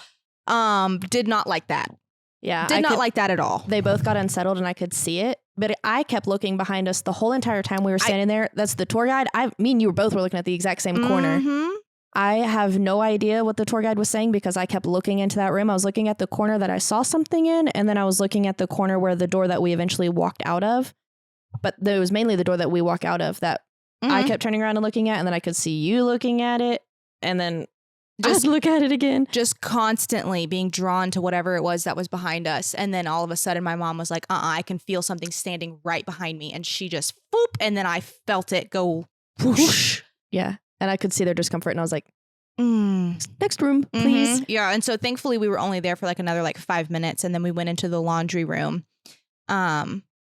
Did not like that. Yeah. Did not like that at all. They both got unsettled and I could see it, but I kept looking behind us the whole entire time we were standing there. That's the tour guide. Me and you both were looking at the exact same corner. Mm-hmm. I have no idea what the tour guide was saying because I kept looking into that room. I was looking at the corner that I saw something in, and then I was looking at the corner where the door that we eventually walked out of. But it was mainly the door that we walk out of that I kept turning around and looking at, and then I could see you looking at it, and then just look at it again. Just constantly being drawn to whatever it was that was behind us. And then all of a sudden my mom was like, I can feel something standing right behind me. And she just boop. And then I felt it go whoosh. Yeah. And I could see their discomfort. And I was like, next room, please. Mm-hmm. Yeah. And so thankfully we were only there for like another like 5 minutes. And then we went into the laundry room,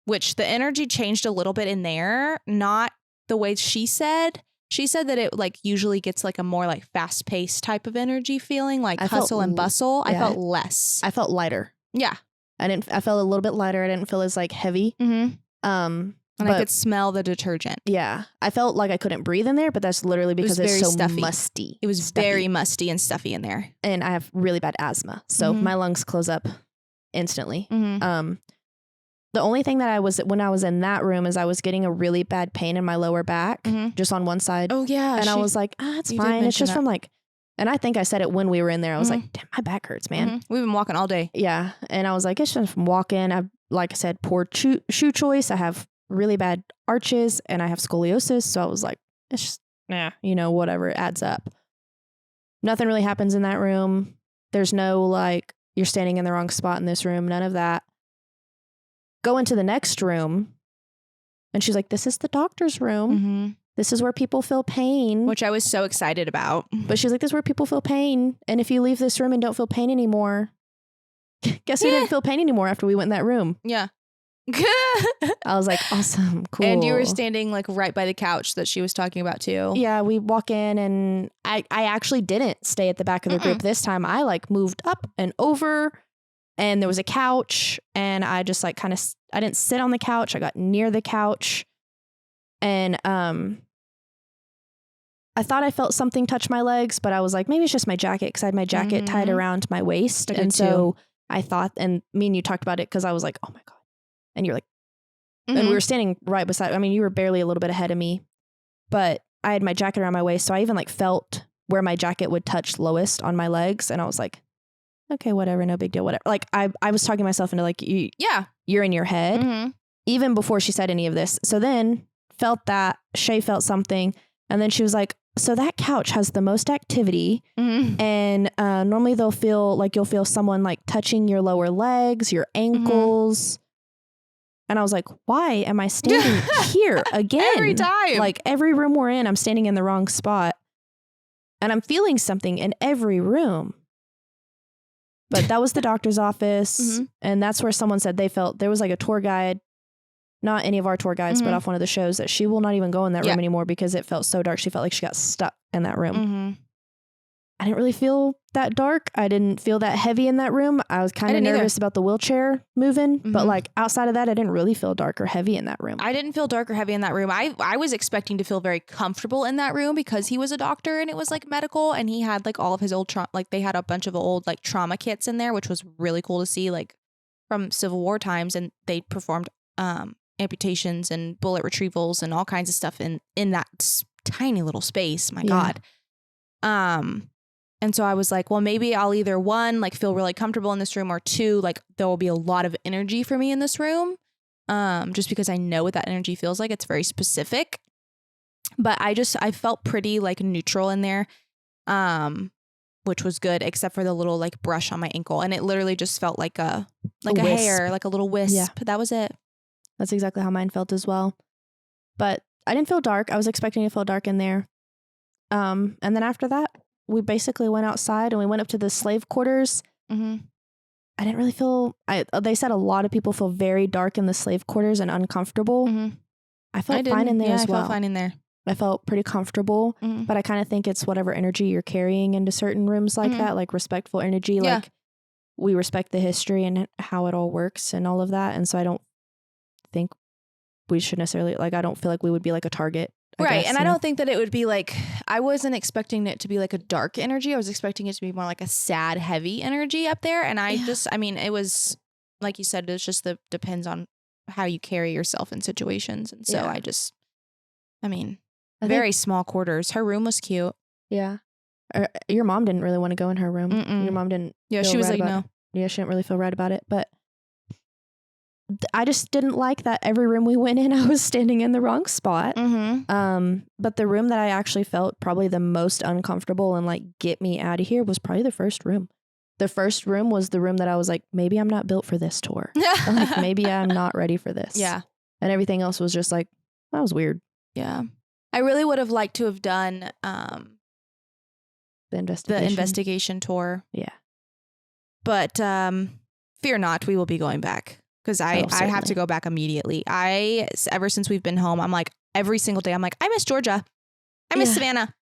which the energy changed a little bit in there. Not the way she said. She said that it like usually gets like a more like fast paced type of energy feeling, like hustle and bustle. Yeah. I felt less. I felt lighter. Yeah. I felt a little bit lighter. I didn't feel as like heavy. Mm-hmm. And I could smell the detergent. Yeah. I felt like I couldn't breathe in there, but that's literally because it's so stuffy. musty. It was very musty and stuffy in there. And I have really bad asthma. So my lungs close up instantly. Mm-hmm. The only thing that when I was in that room is I was getting a really bad pain in my lower back, just on one side. Oh yeah. And I was like, it's fine. It's just from like, and I think I said it when we were in there. I was like, damn, my back hurts, man. We've been walking all day. Yeah. And I was like, it's just from walking. I've, like I said, poor shoe choice. I have really bad arches and I have scoliosis. So I was like, it's just, whatever, it adds up. Nothing really happens in that room. There's no like, you're standing in the wrong spot in this room. None of that. Go into the next room. And she's like, this is the doctor's room. This is where people feel pain. Which I was so excited about. But she's like, this is where people feel pain. And if you leave this room and don't feel pain anymore, guess who didn't feel pain anymore after we went in that room? Yeah. I was like, awesome, cool. And you were standing like right by the couch that she was talking about too. Yeah, we walk in and I actually didn't stay at the back of the group this time. I like moved up and over and there was a couch and I just like I didn't sit on the couch. I got near the couch and I thought I felt something touch my legs, but I was like, maybe it's just my jacket because I had my jacket tied around my waist. And so I thought, and me and you talked about it because I was like, oh my God. And you're like, and we were standing right beside, I mean, you were barely a little bit ahead of me, but I had my jacket around my waist. So I even like felt where my jacket would touch lowest on my legs. And I was like, okay, whatever, no big deal, whatever. Like I was talking myself into like, you're in your head even before she said any of this. So then felt that Shae felt something. And then she was like, so that couch has the most activity and normally you'll feel someone like touching your lower legs, your ankles. And I was like, why am I standing here again? Every time. Like every room we're in, I'm standing in the wrong spot. And I'm feeling something in every room. But that was the doctor's office. And that's where someone said they felt there was like a tour guide, not any of our tour guides, but off one of the shows that she will not even go in that room anymore because it felt so dark. She felt like she got stuck in that room. I didn't really feel that dark. I didn't feel that heavy in that room. I was kind of nervous about the wheelchair moving, but like outside of that, I didn't really feel dark or heavy in that room. I didn't feel dark or heavy in that room. I was expecting to feel very comfortable in that room because he was a doctor and it was like medical and he had like all of his old they had a bunch of old like trauma kits in there, which was really cool to see, like from Civil War times, and they performed amputations and bullet retrievals and all kinds of stuff in that tiny little space. My God. And so I was like, well, maybe I'll either one, like feel really comfortable in this room, or two, like there will be a lot of energy for me in this room. Just because I know what that energy feels like. It's very specific. But I felt pretty like neutral in there. Which was good, except for the little like brush on my ankle. And it literally just felt like a hair, like a little wisp. Yeah. That was it. That's exactly how mine felt as well. But I didn't feel dark. I was expecting to feel dark in there. And then after that, we basically went outside and we went up to the slave quarters. I didn't really feel, they said a lot of people feel very dark in the slave quarters and uncomfortable. I felt fine in there as well. I felt fine in there. I felt pretty comfortable, but I kind of think it's whatever energy you're carrying into certain rooms like that, like respectful energy. Like we respect the history and how it all works and all of that. And so I don't think we should necessarily, like, I don't feel like we would be like a target. Right. And I don't think that it would be like, I wasn't expecting it to be like a dark energy. I was expecting it to be more like a sad, heavy energy up there. And I mean, it was, like you said, it's just depends on how you carry yourself in situations. And so very small quarters. Her room was cute. Yeah. Your mom didn't really want to go in her room. Your mom didn't. Yeah, she was like, no. Yeah, she didn't really feel right about it. But I just didn't like that every room we went in, I was standing in the wrong spot. But the room that I actually felt probably the most uncomfortable and like get me out of here was probably the first room. The first room was the room that I was like, maybe I'm not built for this tour. Like, maybe I'm not ready for this. Yeah. And everything else was just like, that was weird. Yeah. I really would have liked to have done the investigation tour. Yeah. But fear not, we will be going back. Because I have to go back immediately. Ever since we've been home, I'm like, every single day, I'm like, I miss Georgia. I miss Savannah.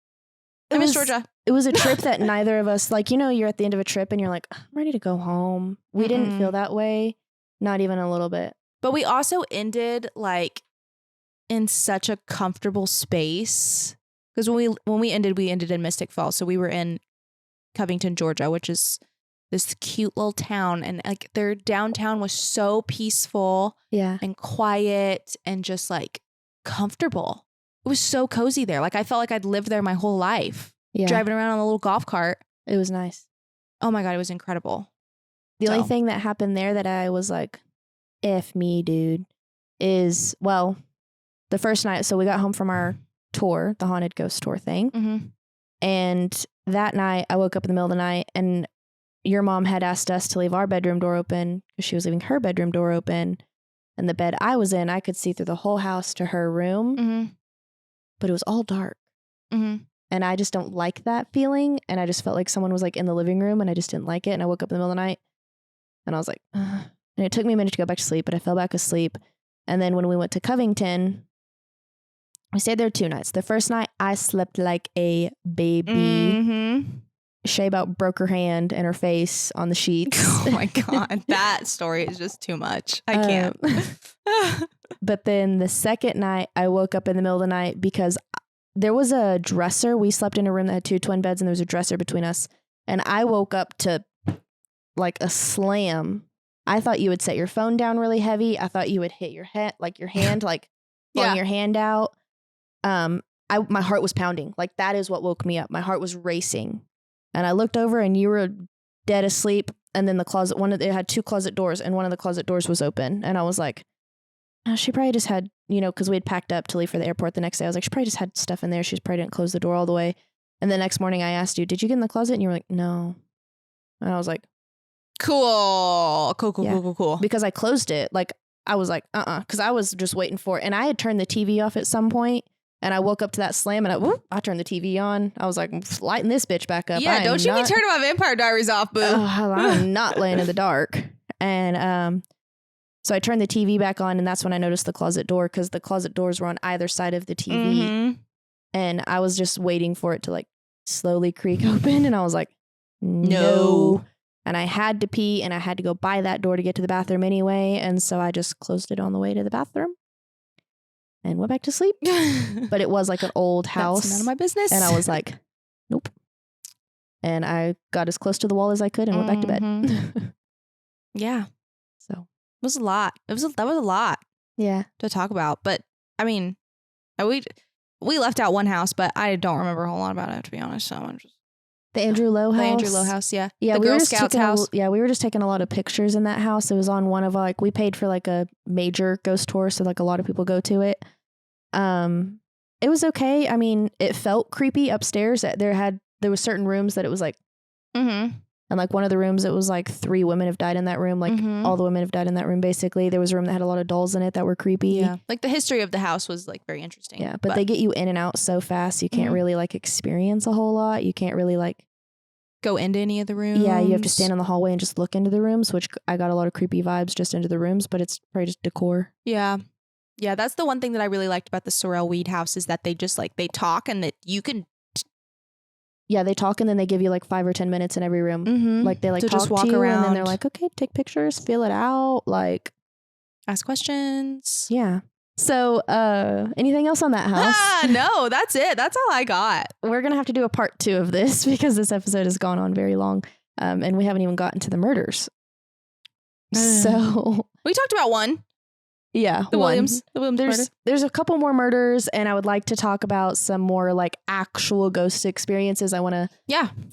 I miss Georgia. It was a trip that neither of us, like, you're at the end of a trip and you're like, I'm ready to go home. We didn't feel that way. Not even a little bit. But we also ended like in such a comfortable space. Because when we ended in Mystic Falls. So we were in Covington, Georgia, which is this cute little town, and like their downtown was so peaceful and quiet and just like comfortable. It was so cozy there. Like I felt like I'd lived there my whole life. Driving around on a little golf cart. It was nice. Oh my God, it was incredible. The only thing that happened there that I was like, F me, dude, is, well, the first night, so we got home from our tour, the haunted ghost tour thing. Mm-hmm. And that night, I woke up in the middle of the night, and your mom had asked us to leave our bedroom door open because she was leaving her bedroom door open. And the bed I was in, I could see through the whole house to her room, but it was all dark. Mm-hmm. And I just don't like that feeling. And I just felt like someone was like in the living room, and I just didn't like it. And I woke up in the middle of the night, and I was like, ugh. And it took me a minute to go back to sleep, but I fell back asleep. And then when we went to Covington, we stayed there 2 nights. The first night, I slept like a baby. Mm-hmm. Shae about broke her hand and her face on the sheets. Oh my God. That story is just too much. I can't. But then the second night, I woke up in the middle of the night because there was a dresser. We slept in a room that had 2 twin beds, and there was a dresser between us. And I woke up to like a slam. I thought you would set your phone down really heavy. I thought you would hit your head, like your hand, like pulling your hand out. My heart was pounding. Like that is what woke me up. My heart was racing. And I looked over, and you were dead asleep. And then the closet, it had 2 closet doors, and one of the closet doors was open. And I was like, oh, she probably just had, because we had packed up to leave for the airport the next day. I was like, she probably just had stuff in there. She probably didn't close the door all the way. And the next morning I asked you, did you get in the closet? And you were like, no. And I was like, Cool. because I closed it. Like I was like, because I was just waiting for it. And I had turned the TV off at some point, and I woke up to that slam, and I turned the TV on. I was like, lighting this bitch back up. Yeah, don't you be turning my Vampire Diaries off, boo. I'm not laying in the dark. And so I turned the TV back on, and that's when I noticed the closet door, because the closet doors were on either side of the TV. Mm-hmm. And I was just waiting for it to like slowly creak open. And I was like, no. And I had to pee, and I had to go by that door to get to the bathroom anyway. And so I just closed it on the way to the bathroom and went back to sleep. But it was like an old house. That's none of my business. And I was like, nope. And I got as close to the wall as I could and went back to bed. Yeah. So it was a lot. That was a lot. Yeah. To talk about. But I mean, we left out one house, but I don't remember a whole lot about it, to be honest. So I'm just. The Andrew Lowe house. The Andrew Lowe house, yeah. Yeah, the Girl Scouts house. We were just taking a lot of pictures in that house. It was on one of we paid for like a major ghost tour, so like a lot of people go to it. It was okay. I mean, it felt creepy upstairs. There was certain rooms that it was like, and like one of the rooms, it was like 3 women have died in that room. Like all the women have died in that room. Basically, there was a room that had a lot of dolls in it that were creepy. Yeah, like the history of the house was like very interesting. Yeah, but they get you in and out so fast, you can't really like experience a whole lot. You can't really like go into any of the rooms. Yeah, you have to stand in the hallway and just look into the rooms, which I got a lot of creepy vibes just into the rooms, but it's probably just decor. Yeah. Yeah, that's the one thing that I really liked about the Sorrel-Weed House is that they just like, they talk and that you can. Yeah, they talk and then they give you like 5 or 10 minutes in every room. Like they like to talk just walk to you around. and then they're like, okay, take pictures, fill it out, like. Ask questions. Yeah. So anything else on that house? No, that's it. That's all I got. We're going to have to do a part 2 of this because this episode has gone on very long and we haven't even gotten to the murders. So. We talked about one. Yeah. The Williams murder. There's a couple more murders and I would like to talk about some more like actual ghost experiences. I want to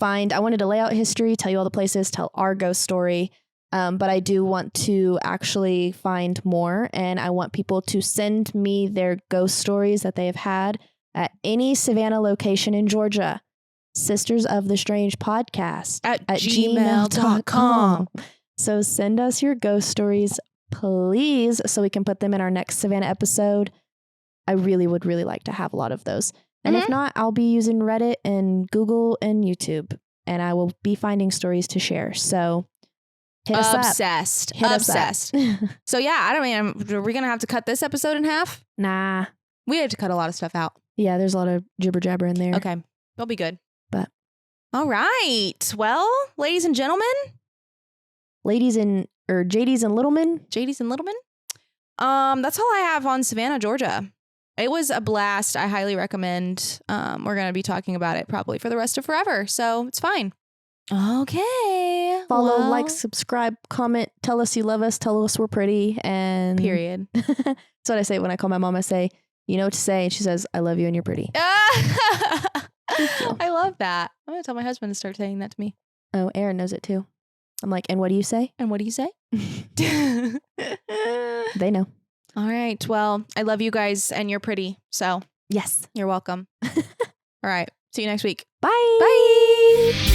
I wanted to lay out history, tell you all the places, tell our ghost story. But I do want to actually find more, and I want people to send me their ghost stories that they have had at any Savannah location in Georgia. Sisters of the Strange podcast at gmail.com. So send us your ghost stories, please, so we can put them in our next Savannah episode. I really would like to have a lot of those. And if not, I'll be using Reddit and Google and YouTube, and I will be finding stories to share. So hit us Obsessed. Up. Obsessed. So yeah, I don't mean, are we going to have to cut this episode in half? Nah. We had to cut a lot of stuff out. Yeah, there's a lot of jibber jabber in there. Okay. They'll be good. But. All right. Well, ladies and gentlemen. JDs and littlemen. JDs and littlemen. That's all I have on Savannah, Georgia. It was a blast. I highly recommend. We're going to be talking about it probably for the rest of forever. So it's fine. Okay. Follow, well, like, subscribe, comment, tell us you love us, tell us we're pretty, and period. That's what I say when I call my mom. I say, you know what to say, and she says, I love you and you're pretty. I love that. I'm going to tell my husband to start saying that to me. Oh, Aaron knows it too. I'm like, and what do you say? And what do you say? They know. All right. Well, I love you guys and you're pretty. So Yes. you're welcome. All right. See you next week. Bye. Bye.